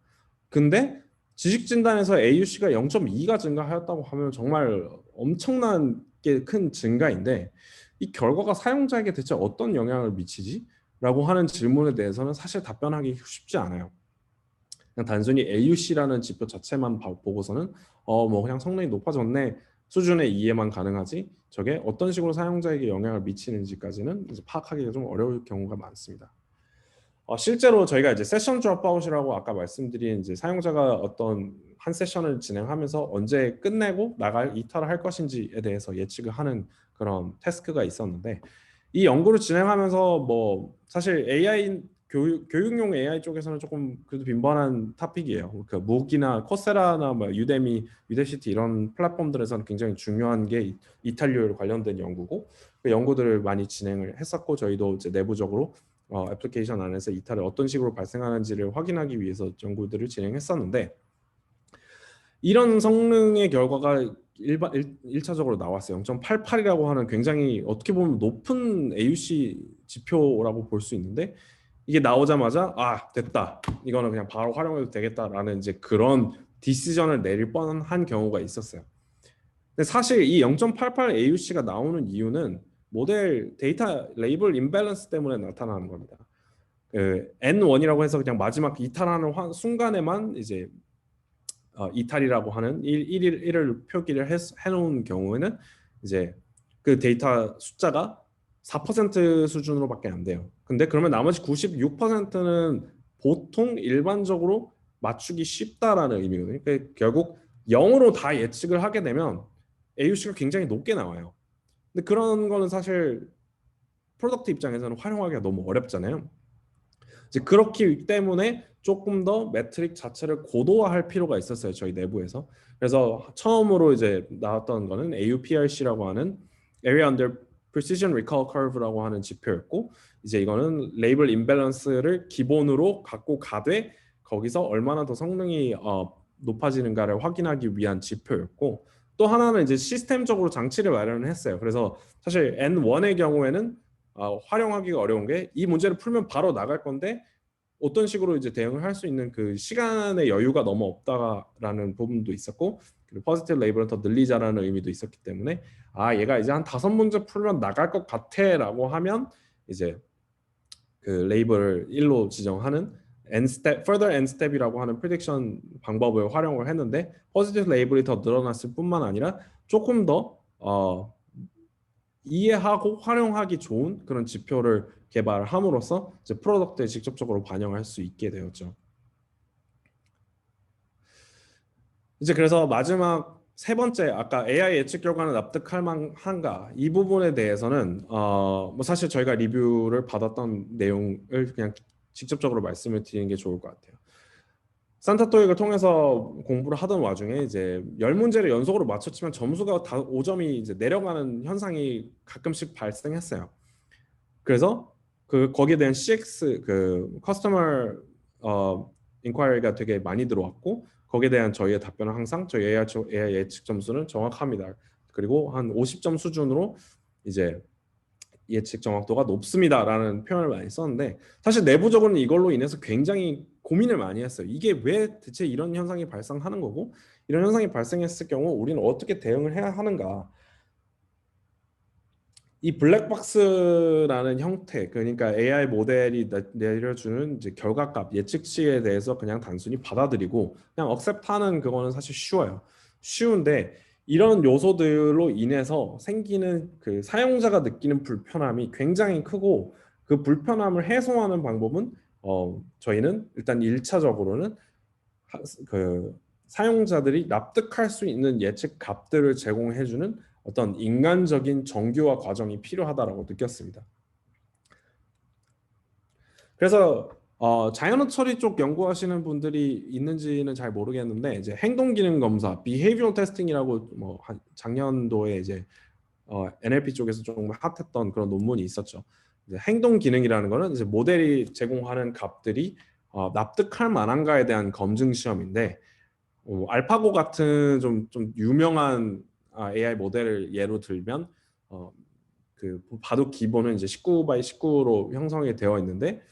근데 지식 진단에서 AUC가 0.2가 증가하였다고 하면 정말 엄청나게 큰 증가인데 이 결과가 사용자에게 대체 어떤 영향을 미치지? 라고 하는 질문에 대해서는 사실 답변하기 쉽지 않아요. 그냥 단순히 AUC라는 지표 자체만 보고서는 뭐 그냥 성능이 높아졌네 수준의 이해만 가능하지 저게 어떤 식으로 사용자에게 영향을 미치는지까지는 이제 파악하기가 좀 어려울 경우가 많습니다. 실제로 저희가 이제 세션 드롭아웃이라고 아까 말씀드린 이제 사용자가 어떤 한 세션을 진행하면서 언제 끝내고 이탈을 할 것인지에 대해서 예측을 하는 그런 태스크가 있었는데 이 연구를 진행하면서 뭐 사실 AI 교육용 AI 쪽에서는 조금 그래도 빈번한 토픽이에요. 그 무기나 코세라나 뭐 유데미, 유데시티 이런 플랫폼들에서는 굉장히 중요한 게 이탈률 관련된 연구고 그 연구들을 많이 진행을 했었고 저희도 이제 내부적으로 애플리케이션 안에서 이탈이 어떤 식으로 발생하는지를 확인하기 위해서 연구들을 진행했었는데 이런 성능의 결과가 1차적으로 나왔어요. 0.88이라고 하는 굉장히 어떻게 보면 높은 AUC 지표라고 볼 수 있는데 이게 나오자마자 됐다. 이거는 그냥 바로 활용해도 되겠다라는 이제 그런 디시전을 내릴 뻔한 경우가 있었어요. 근데 사실 이 0.88 AUC가 나오는 이유는 모델 데이터 레이블 임밸런스 때문에 나타나는 겁니다. 그 N1이라고 해서 그냥 마지막 이탈하는 순간에만 이제 이탈이라고 하는 1을 표기를 해놓은 경우에는 이제 그 데이터 숫자가 4% 수준으로밖에 안 돼요. 근데 그러면 나머지 96%는 보통 일반적으로 맞추기 쉽다라는 의미거든요. 그러니까 결국 0으로 다 예측을 하게 되면 AUC가 굉장히 높게 나와요. 근데 그런 거는 사실 프로덕트 입장에서는 활용하기가 너무 어렵잖아요. 이제 그렇기 때문에 조금 더 매트릭 자체를 고도화할 필요가 있었어요, 저희 내부에서. 그래서 처음으로 이제 나왔던 거는 AUPRC라고 하는 Area Under Precision Recall Curve라고 하는 지표였고, 이제 이거는 레이블 임밸런스를 기본으로 갖고 가되 거기서 얼마나 더 성능이 높아지는가를 확인하기 위한 지표였고, 또 하나는 이제 시스템적으로 장치를 마련을 했어요. 그래서 사실 N1의 경우에는 활용하기가 어려운 게 이 문제를 풀면 바로 나갈 건데 어떤 식으로 이제 대응을 할 수 있는 그 시간의 여유가 너무 없다라는 부분도 있었고, 그리고 포지티브 레이블을 더 늘리자라는 의미도 있었기 때문에 얘가 이제 한 5문제 풀면 나갈 것 같아라고 하면 이제 그 레이블을 1로 지정하는 n 스텝, further n 스텝이라고 하는 프리딕션 방법을 활용을 했는데, 포지티브 레이블이 더 늘어났을 뿐만 아니라 조금 더 이해하고 활용하기 좋은 그런 지표를 개발함으로써 이제 프로덕트에 직접적으로 반영할 수 있게 되었죠. 이제 그래서 마지막 세 번째, 아까 AI 예측 결과는 납득할 만한가, 이 부분에 대해서는 뭐 사실 저희가 리뷰를 받았던 내용을 그냥 직접적으로 말씀을 드리는 게 좋을 것 같아요. 산타토익을 통해서 공부를 하던 와중에 이제 10문제를 연속으로 맞췄지만 점수가 다 5점이 이제 내려가는 현상이 가끔씩 발생했어요. 그래서 그 거기에 대한 CX 그 커스터머 인콰이리가 되게 많이 들어왔고, 거기에 대한 저희의 답변은 항상 저희 AI 예측 점수는 정확합니다. 그리고 한 50점 수준으로 이제 예측 정확도가 높습니다라는 표현을 많이 썼는데, 사실 내부적으로는 이걸로 인해서 굉장히 고민을 많이 했어요. 이게 왜 대체 이런 현상이 발생하는 거고, 이런 현상이 발생했을 경우 우리는 어떻게 대응을 해야 하는가. 이 블랙박스라는 형태, 그러니까 AI 모델이 내려주는 이제 결과값, 예측치에 대해서 그냥 단순히 받아들이고 그냥 억셉트하는 그거는 사실 쉬워요. 쉬운데 이런 요소들로 인해서 생기는 그 사용자가 느끼는 불편함이 굉장히 크고, 그 불편함을 해소하는 방법은 저희는 일단 1차적으로는 그 사용자들이 납득할 수 있는 예측 값들을 제공해주는 어떤 인간적인 정교화 과정이 필요하다라고 느꼈습니다. 그래서 자연어 처리 쪽 연구하시는 분들이 있는지는 잘 모르겠는데, 이제 행동 기능 검사, behavioral testing이라고 뭐 작년도에 이제 NLP 쪽에서 좀 핫했던 그런 논문이 있었죠. 이제 행동 기능이라는 거는 이제 모델이 제공하는 값들이 납득할 만한가에 대한 검증 시험인데, 알파고 같은 좀 유명한 AI 모델을 예로 들면 그 바둑 기본은 이제 19 바이 19로 형성이 되어 있는데,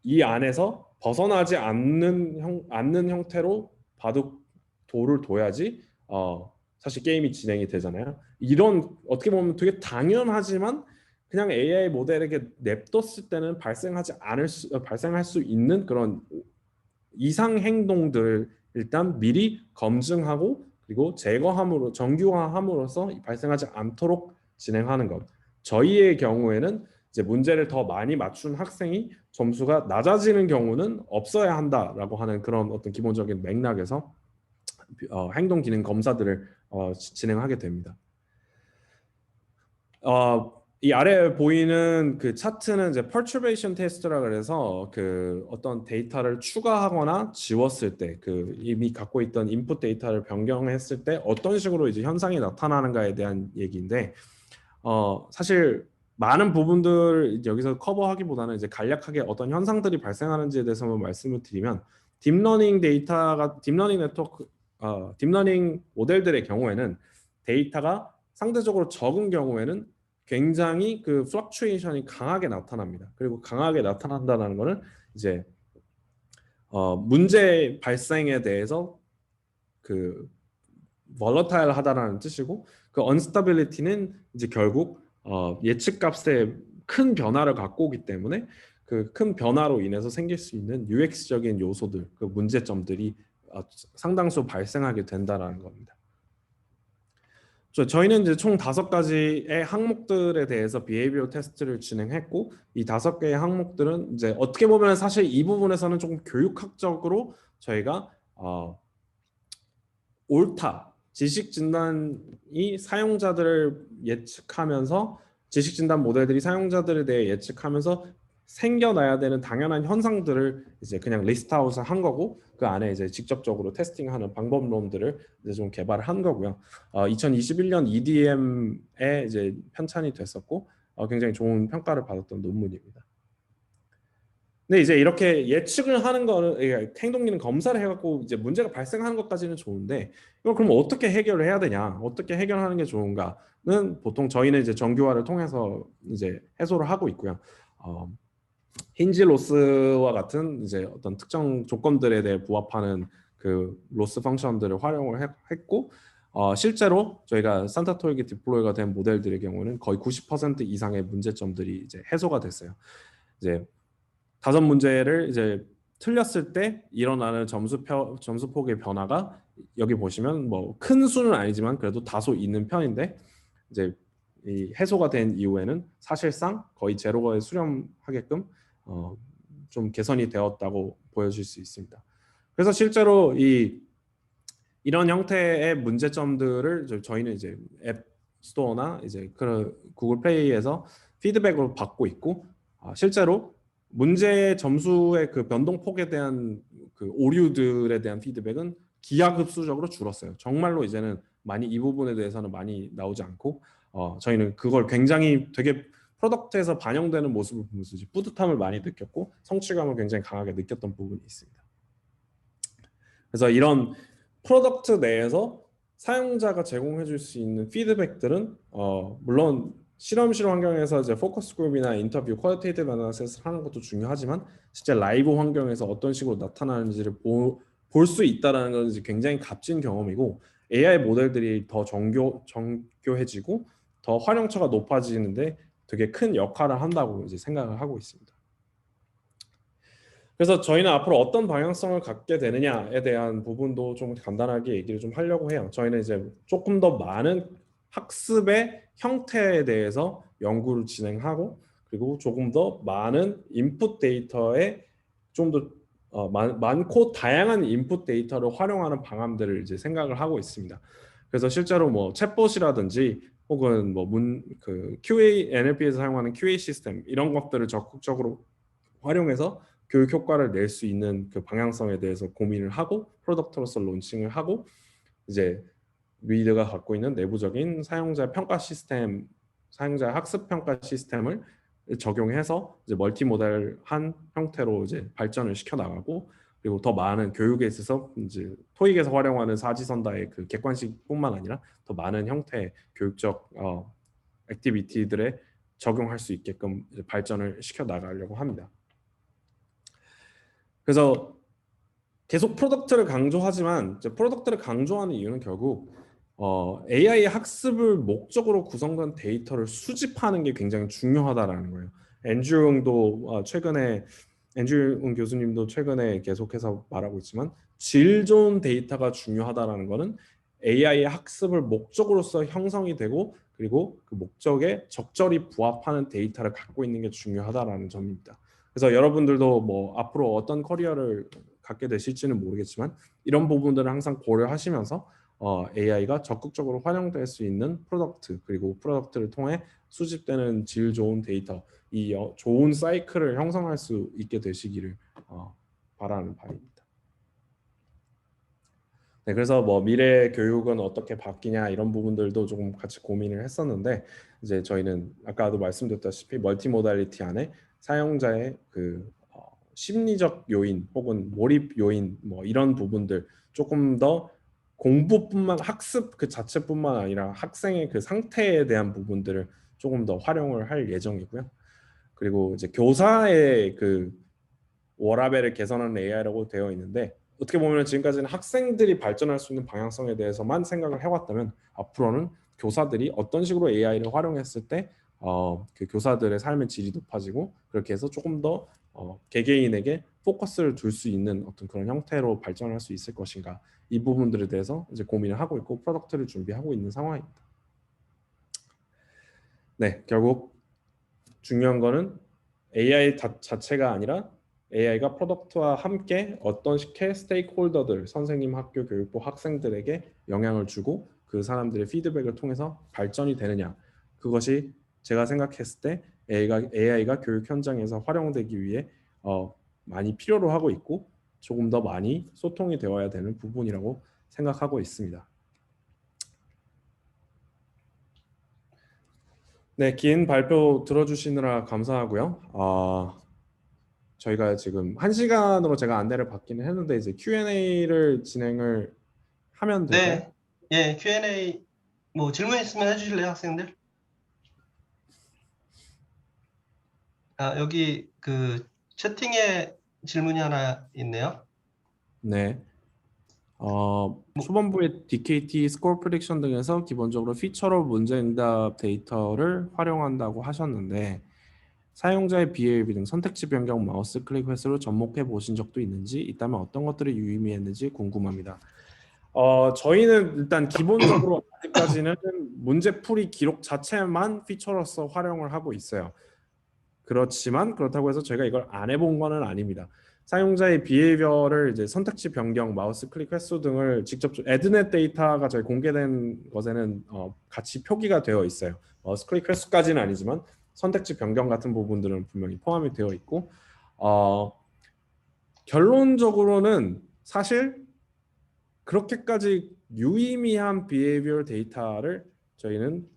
이 안에서 벗어나지 않는 형태로 바둑 돌을 둬야지 사실 게임이 진행이 되잖아요. 이런 어떻게 보면 되게 당연하지만 그냥 AI 모델에게 냅뒀을 때는 발생할 수 있는 그런 이상 행동들을 일단 미리 검증하고 그리고 정규화함으로써 발생하지 않도록 진행하는 것. 저희의 경우에는 이제 문제를 더 많이 맞춘 학생이 점수가 낮아지는 경우는 없어야 한다라고 하는 그런 어떤 기본적인 맥락에서 행동 기능 검사들을 진행하게 됩니다. 이 아래 보이는 그 차트는 이제 perturbation test라 그래서 그 어떤 데이터를 추가하거나 지웠을 때 그 이미 갖고 있던 인풋 데이터를 변경했을 때 어떤 식으로 이제 현상이 나타나는가에 대한 얘기인데, 사실 많은 부분들 여기서 커버하기보다는 이제 간략하게 어떤 현상들이 발생하는지에 대해서만 말씀을 드리면, 딥러닝 모델들의 경우에는 데이터가 상대적으로 적은 경우에는 굉장히 그 플럭추에이션이 강하게 나타납니다. 그리고 강하게 나타난다는 거는 이제 문제 발생에 대해서 그 volatile하다라는 뜻이고, 그 unstability는 이제 결국 예측값에 큰 변화를 갖고 오기 때문에 그 큰 변화로 인해서 생길 수 있는 UX적인 요소들, 그 문제점들이 상당수 발생하게 된다라는 겁니다. 저희는 이제 총 5가지의 항목들에 대해서 비헤이비어 테스트를 진행했고, 이 5개의 항목들은 이제 어떻게 보면 사실 이 부분에서는 조금 교육학적으로 저희가 옳다, 지식 진단이 사용자들을 예측하면서, 지식 진단 모델들이 사용자들에 대해 예측하면서 생겨나야 되는 당연한 현상들을 이제 그냥 리스트아웃을 한 거고, 그 안에 이제 직접적으로 테스팅하는 방법론들을 이제 좀 개발을 한 거고요. 2021년 EDM에 이제 편찬이 됐었고, 굉장히 좋은 평가를 받았던 논문입니다. 근데 이제 이렇게 예측을 하는 거는, 행동 기능 검사를 해갖고 이제 문제가 발생하는 것까지는 좋은데, 이걸 그럼 어떻게 해결을 해야 되냐, 어떻게 해결하는 게 좋은가는 보통 저희는 이제 정규화를 통해서 이제 해소를 하고 있고요. 힌지 로스와 같은 이제 어떤 특정 조건들에 대해 부합하는 그 로스 펑션들을 활용을 했고, 실제로 저희가 산타토익이 디플로이가 된 모델들의 경우는 거의 90% 이상의 문제점들이 이제 해소가 됐어요. 이제 5문제를 이제 틀렸을 때 일어나는 점수폭의 변화가 여기 보시면 뭐 큰 수는 아니지만 그래도 다소 있는 편인데, 이제 이 해소가 된 이후에는 사실상 거의 제로에 수렴하게끔 좀 개선이 되었다고 보여질 수 있습니다. 그래서 실제로 이런 형태의 문제점들을 저희는 이제 앱 스토어나 이제 그런 구글 플레이에서 피드백으로 받고 있고, 실제로 문제 점수의 그 변동폭에 대한 그 오류들에 대한 피드백은 기하급수적으로 줄었어요. 정말로 이제는 많이 이 부분에 대해서는 많이 나오지 않고, 저희는 그걸 굉장히 되게 프로덕트에서 반영되는 모습을 보면서 뿌듯함을 많이 느꼈고 성취감을 굉장히 강하게 느꼈던 부분이 있습니다. 그래서 이런 프로덕트 내에서 사용자가 제공해 줄 수 있는 피드백들은 물론 실험실 환경에서 이제 포커스 그룹이나 인터뷰, 퀄리테이티브 애널리시스를 하는 것도 중요하지만, 실제 라이브 환경에서 어떤 식으로 나타나는지를 볼 수 있다는 건 이제 굉장히 값진 경험이고, AI 모델들이 더 정교해지고 더 활용처가 높아지는데 되게 큰 역할을 한다고 이제 생각을 하고 있습니다. 그래서 저희는 앞으로 어떤 방향성을 갖게 되느냐에 대한 부분도 좀 간단하게 얘기를 좀 하려고 해요. 저희는 이제 조금 더 많은 학습의 형태에 대해서 연구를 진행하고, 그리고 조금 더 많은 인풋 데이터에 좀 더 많고 다양한 인풋 데이터를 활용하는 방안들을 이제 생각을 하고 있습니다. 그래서 실제로 뭐 챗봇이라든지 혹은 뭐 그 QA NLP에서 사용하는 QA 시스템, 이런 것들을 적극적으로 활용해서 교육 효과를 낼 수 있는 그 방향성에 대해서 고민을 하고 프로덕트로서 론칭을 하고, 이제 위드가 갖고 있는 내부적인 사용자 평가 시스템, 사용자 학습 평가 시스템을 적용해서 이제 멀티모델한 형태로 이제 발전을 시켜 나가고, 그리고 더 많은 교육에 있어서 이제 토익에서 활용하는 사지선다의 그 객관식뿐만 아니라 더 많은 형태의 교육적 액티비티들에 적용할 수 있게끔 이제 발전을 시켜 나가려고 합니다. 그래서 계속 프로덕트를 강조하지만, 이제 프로덕트를 강조하는 이유는 결국 AI 학습을 목적으로 구성된 데이터를 수집하는 게 굉장히 중요하다라는 거예요. 앤드류 응 교수님도 최근에 계속해서 말하고 있지만, 질 좋은 데이터가 중요하다라는 거는 AI의 학습을 목적으로서 형성이 되고, 그리고 그 목적에 적절히 부합하는 데이터를 갖고 있는 게 중요하다라는 점입니다. 그래서 여러분들도 뭐 앞으로 어떤 커리어를 갖게 되실지는 모르겠지만, 이런 부분들을 항상 고려하시면서 AI가 적극적으로 활용될 수 있는 프로덕트, 그리고 프로덕트를 통해 수집되는 질 좋은 데이터, 이 좋은 사이클을 형성할 수 있게 되시기를 바라는 바입니다. 네, 그래서 뭐 미래 교육은 어떻게 바뀌냐, 이런 부분들도 조금 같이 고민을 했었는데, 이제 저희는 아까도 말씀드렸다시피 멀티모달리티 안에 사용자의 그 심리적 요인 혹은 몰입 요인, 뭐 이런 부분들, 조금 더 공부뿐만, 학습 그 자체뿐만 아니라 학생의 그 상태에 대한 부분들을 조금 더 활용을 할 예정이고요. 그리고 이제 교사의 그 워라밸을 개선하는 AI라고 되어 있는데, 어떻게 보면 지금까지는 학생들이 발전할 수 있는 방향성에 대해서만 생각을 해왔다면, 앞으로는 교사들이 어떤 식으로 AI를 활용했을 때 그 교사들의 삶의 질이 높아지고 그렇게 해서 조금 더 개개인에게 포커스를 둘 수 있는 어떤 그런 형태로 발전할 수 있을 것인가 이 부분들에 대해서 이제 고민을 하고 있고 프로덕트를 준비하고 있는 상황입니다. 네, 결국 중요한 거는 AI 자체가 아니라 AI가 프로덕트와 함께 어떤 식의 스테이크홀더들, 선생님, 학교, 교육부, 학생들에게 영향을 주고 그 사람들의 피드백을 통해서 발전이 되느냐. 그것이 제가 생각했을 때 AI가 교육 현장에서 활용되기 위해 많이 필요로 하고 있고 조금 더 많이 소통이 되어야 되는 부분이라고 생각하고 있습니다. 네, 긴 발표 들어주시느라 감사하고요. 저희가 지금 1시간으로 제가 안내를 받기는 했는데 이제 Q&A를 진행을 하면 될까요? 네, 예, Q&A 뭐 질문 있으면 해주실래요, 학생들? 여기 그 채팅에 질문이 하나 있네요. 네. 초반부에 DKT, 스코어 프리딕션 등에서 기본적으로 피처로 문제응답 데이터를 활용한다고 하셨는데 사용자의 비해입 등 선택지 변경, 마우스 클릭 횟수를 접목해 보신 적도 있는지 있다면 어떤 것들이 유의미했는지 궁금합니다. 저희는 일단 기본적으로 아직까지는 문제풀이 기록 자체만 피처로서 활용을 하고 있어요. 그렇지만 그렇다고 해서 저희가 이걸 안 해본 거는 아닙니다. 사용자의 비헤이비어를 이제 선택지 변경, 마우스 클릭 횟수 등을 직접 에드넷 데이터가 저희 공개된 것에는 같이 표기가 되어 있어요. 마우스 클릭 횟수까지는 아니지만 선택지 변경 같은 부분들은 분명히 포함이 되어 있고 결론적으로는 사실 그렇게까지 유의미한 비헤이비어 데이터를 저희는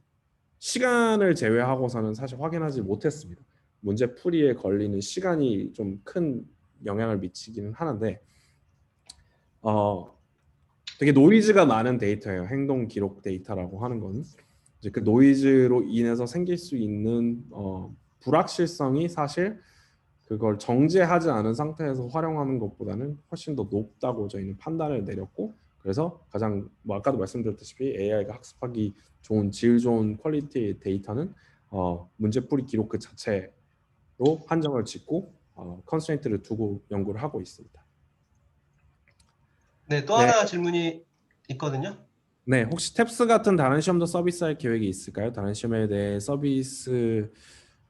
시간을 제외하고서는 사실 확인하지 못했습니다. 문제 풀이에 걸리는 시간이 좀 큰 영향을 미치기는 하는데 되게 노이즈가 많은 데이터예요. 행동 기록 데이터라고 하는 건 이제 그 노이즈로 인해서 생길 수 있는 불확실성이 사실 그걸 정제하지 않은 상태에서 활용하는 것보다는 훨씬 더 높다고 저희는 판단을 내렸고 그래서 가장 뭐 아까도 말씀드렸다시피 AI가 학습하기 좋은 질 좋은 퀄리티의 데이터는 문제풀이 기록 그 자체로 판정을 짓고 컨스트레인트를 두고 연구를 하고 있습니다. 네, 또 네, 하나 질문이 있거든요. 네 혹시 탭스 같은 다른 시험도 서비스할 계획이 있을까요? 다른 시험에 대해 서비스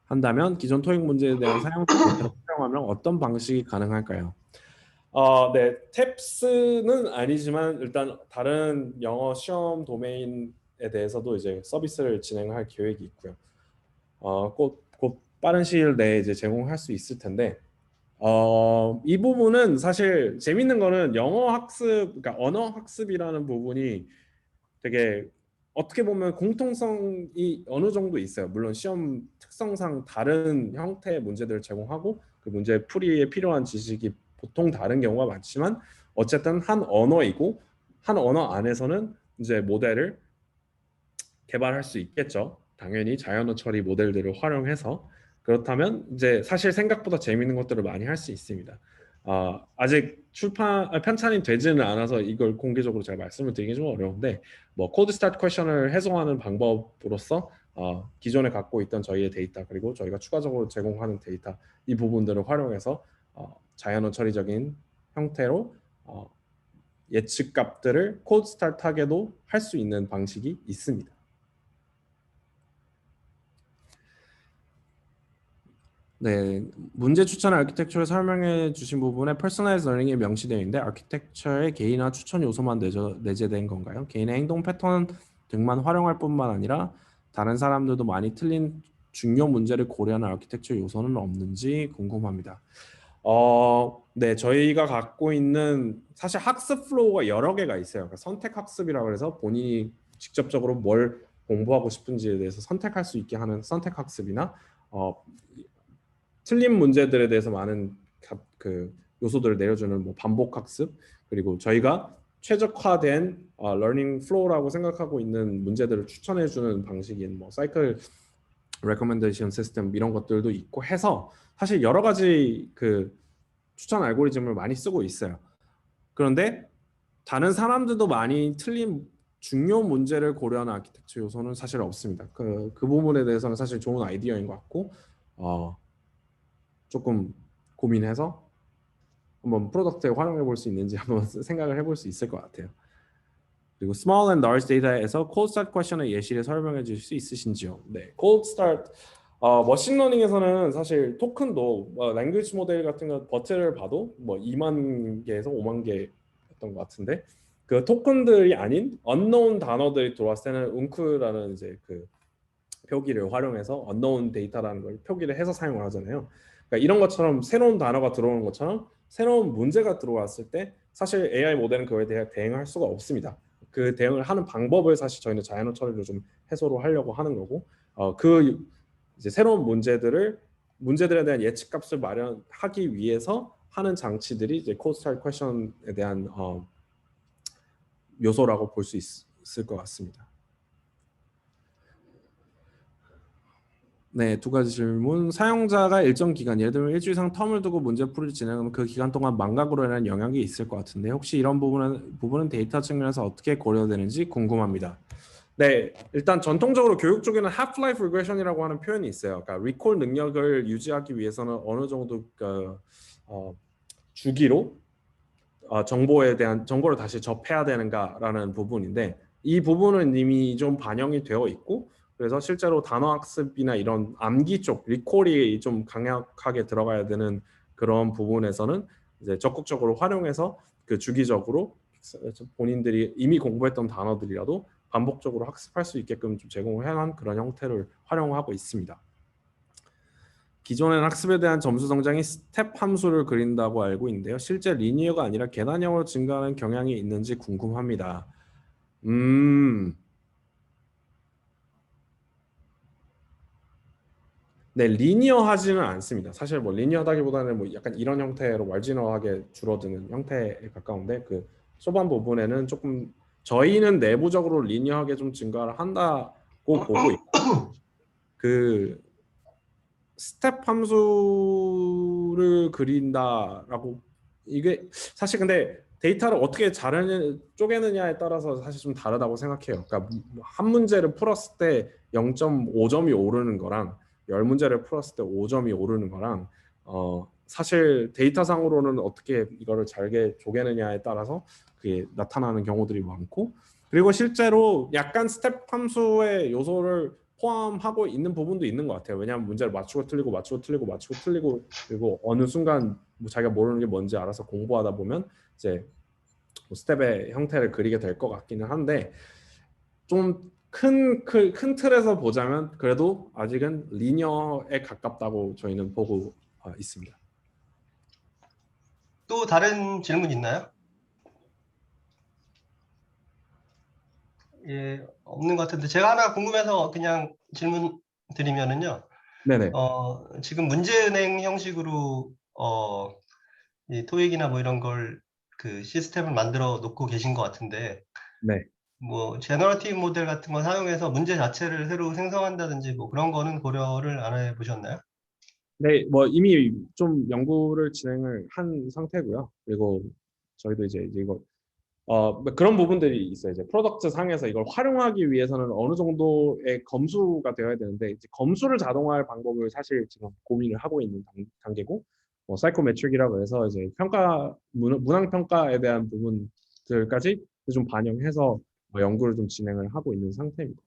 한다면 기존 토익 문제에 대한 사용 데이터를 활용하면 어떤 방식이 가능할까요? 네, 탭스는 아니지만 일단 다른 영어 시험 도메인에 대해서도 이제 서비스를 진행할 계획이 있고요. 곧 빠른 시일 내에 이제 제공할 수 있을 텐데, 이 부분은 사실 재밌는 거는 영어 학습, 그러니까 언어 학습이라는 부분이 되게 어떻게 보면 공통성이 어느 정도 있어요. 물론 시험 특성상 다른 형태의 문제들을 제공하고 그 문제 풀이에 필요한 지식이 보통 다른 경우가 많지만 어쨌든 한 언어이고 한 언어 안에서는 이제 모델을 개발할 수 있겠죠. 당연히 자연어 처리 모델들을 활용해서 그렇다면 이제 사실 생각보다 재밌는 것들을 많이 할 수 있습니다. 아직 편찬이 되지는 않아서 이걸 공개적으로 제가 말씀을 드리기 좀 어려운데 뭐 코드 스타트 퀘션을 해송하는 방법으로서 기존에 갖고 있던 저희의 데이터 그리고 저희가 추가적으로 제공하는 데이터 이 부분들을 활용해서 자연어 처리적인 형태로 예측 값들을 코드 스타트하게도 할 수 있는 방식이 있습니다. 네, 문제 추천 아키텍처를 설명해 주신 부분에 퍼스널라이즈 러닝이 명시되어 있는데 아키텍처의 개인화 추천 요소만 내재된 건가요? 개인의 행동 패턴 등만 활용할 뿐만 아니라 다른 사람들도 많이 틀린 중요 문제를 고려하는 아키텍처 요소는 없는지 궁금합니다. 네, 저희가 갖고 있는 사실 학습 플로우가 여러 개가 있어요. 그러니까 선택 학습이라고 해서 본인이 직접적으로 뭘 공부하고 싶은지에 대해서 선택할 수 있게 하는 선택 학습이나 틀린 문제들에 대해서 많은 그 요소들을 내려주는 뭐 반복 학습 그리고 저희가 최적화된 러닝 플로우라고 생각하고 있는 문제들을 추천해주는 방식인 뭐 사이클 레코멘데이션 시스템 이런 것들도 있고 해서 사실 여러 가지 그 추천 알고리즘을 많이 쓰고 있어요. 그런데 다른 사람들도 많이 틀린 중요 문제를 고려하는 아키텍처 요소는 사실 없습니다. 그 부분에 대해서는 사실 좋은 아이디어인 것 같고 조금 고민해서 한번 프로덕트에 활용해 볼 수 있는지 한번 생각을 해볼 수 있을 것 같아요. 그리고 small and large data에서 cold start question의 예시를 설명해 주실 수 있으신지요? 네, cold start 머신러닝에서는 사실 토큰도 language 모델 같은 거 버트를 봐도 뭐 2만 개에서 5만 개였던 것 같은데 그 토큰들이 아닌 unknown 단어들이 들어왔을 때는 unq라는 이제 그 표기를 활용해서 unknown 데이터라는 걸 표기를 해서 사용을 하잖아요. 그러니까 이런 것처럼 새로운 단어가 들어오는 것처럼 새로운 문제가 들어왔을 때 사실 AI 모델은 그거에 대해 대응할 수가 없습니다. 그 대응을 하는 방법을 사실 저희는 자연어 처리로 좀 해소를 하려고 하는 거고 그 이제 새로운 문제들에 대한 예측값을 마련하기 위해서 하는 장치들이 이제 코드 스타일 퀘션에 대한 요소라고 볼 수 있을 것 같습니다. 네, 두 가지 질문. 사용자가 일정 기간, 예를 들면 일주일 이상 텀을 두고 문제풀이를 진행하면 그 기간 동안 망각으로 인한 영향이 있을 것 같은데 혹시 이런 부분은 데이터 측면에서 어떻게 고려되는지 궁금합니다. 네, 일단 전통적으로 교육 쪽에는 half-life regression이라고 하는 표현이 있어요. 그러니까 리콜 능력을 유지하기 위해서는 어느 정도 주기로 정보를 다시 접해야 되는가라는 부분인데 이 부분은 이미 좀 반영이 되어 있고 그래서 실제로 단어 학습이나 이런 암기 쪽 리콜이 좀 강력하게 들어가야 되는 그런 부분에서는 이제 적극적으로 활용해서 그 주기적으로 본인들이 이미 공부했던 단어들이라도 반복적으로 학습할 수 있게끔 좀 제공을 해놓은 그런 형태를 활용하고 있습니다. 기존엔 학습에 대한 점수 성장이 스텝 함수를 그린다고 알고 있는데요. 실제 리니어가 아니라 계단형으로 증가하는 경향이 있는지 궁금합니다. 네, 리니어하지는 않습니다. 사실 뭐 리니어하다기보다는 뭐 약간 이런 형태로 말지너하게 줄어드는 형태에 가까운데 그 초반 부분에는 조금 저희는 내부적으로 리니어하게 좀 증가를 한다고 보고 있고 그 스텝 함수를 그린다라고 이게 사실 근데 데이터를 어떻게 쪼개느냐에 따라서 사실 좀 다르다고 생각해요. 그러니까 한 문제를 풀었을 때 0.5점이 오르는 거랑 10문제를 풀었을 때 5점이 오르는 거랑 사실 데이터상으로는 어떻게 이거를 잘게 쪼개느냐에 따라서 그게 나타나는 경우들이 많고 그리고 실제로 약간 스텝 함수의 요소를 포함하고 있는 부분도 있는 것 같아요. 왜냐하면 문제를 맞추고 틀리고 맞추고 틀리고 맞추고 틀리고 그리고 어느 순간 뭐 자기가 모르는 게 뭔지 알아서 공부하다 보면 이제 뭐 스텝의 형태를 그리게 될 것 같기는 한데 좀 큰 틀에서 보자면 그래도 아직은 리니어에 가깝다고 저희는 보고 있습니다. 또 다른 질문 있나요? 예, 없는 것 같은데 제가 하나 궁금해서 그냥 질문 드리면은요. 네네. 지금 문제은행 형식으로 이 토익이나 뭐 이런 걸 그 시스템을 만들어 놓고 계신 것 같은데 네. 뭐 제너러티브 모델 같은 거 사용해서 문제 자체를 새로 생성한다든지 뭐 그런 거는 고려를 안 해보셨나요? 네, 뭐 이미 좀 연구를 진행을 한 상태고요. 그리고 저희도 이제 이거 뭐 그런 부분들이 있어요. 이제 프로덕트 상에서 이걸 활용하기 위해서는 어느 정도의 검수가 되어야 되는데 이제 검수를 자동화할 방법을 사실 지금 고민을 하고 있는 단계고 사이코메트릭이라고 해서 이제 문항 평가에 대한 부분들까지 좀 반영해서 연구를 좀 진행을 하고 있는 상태입니다.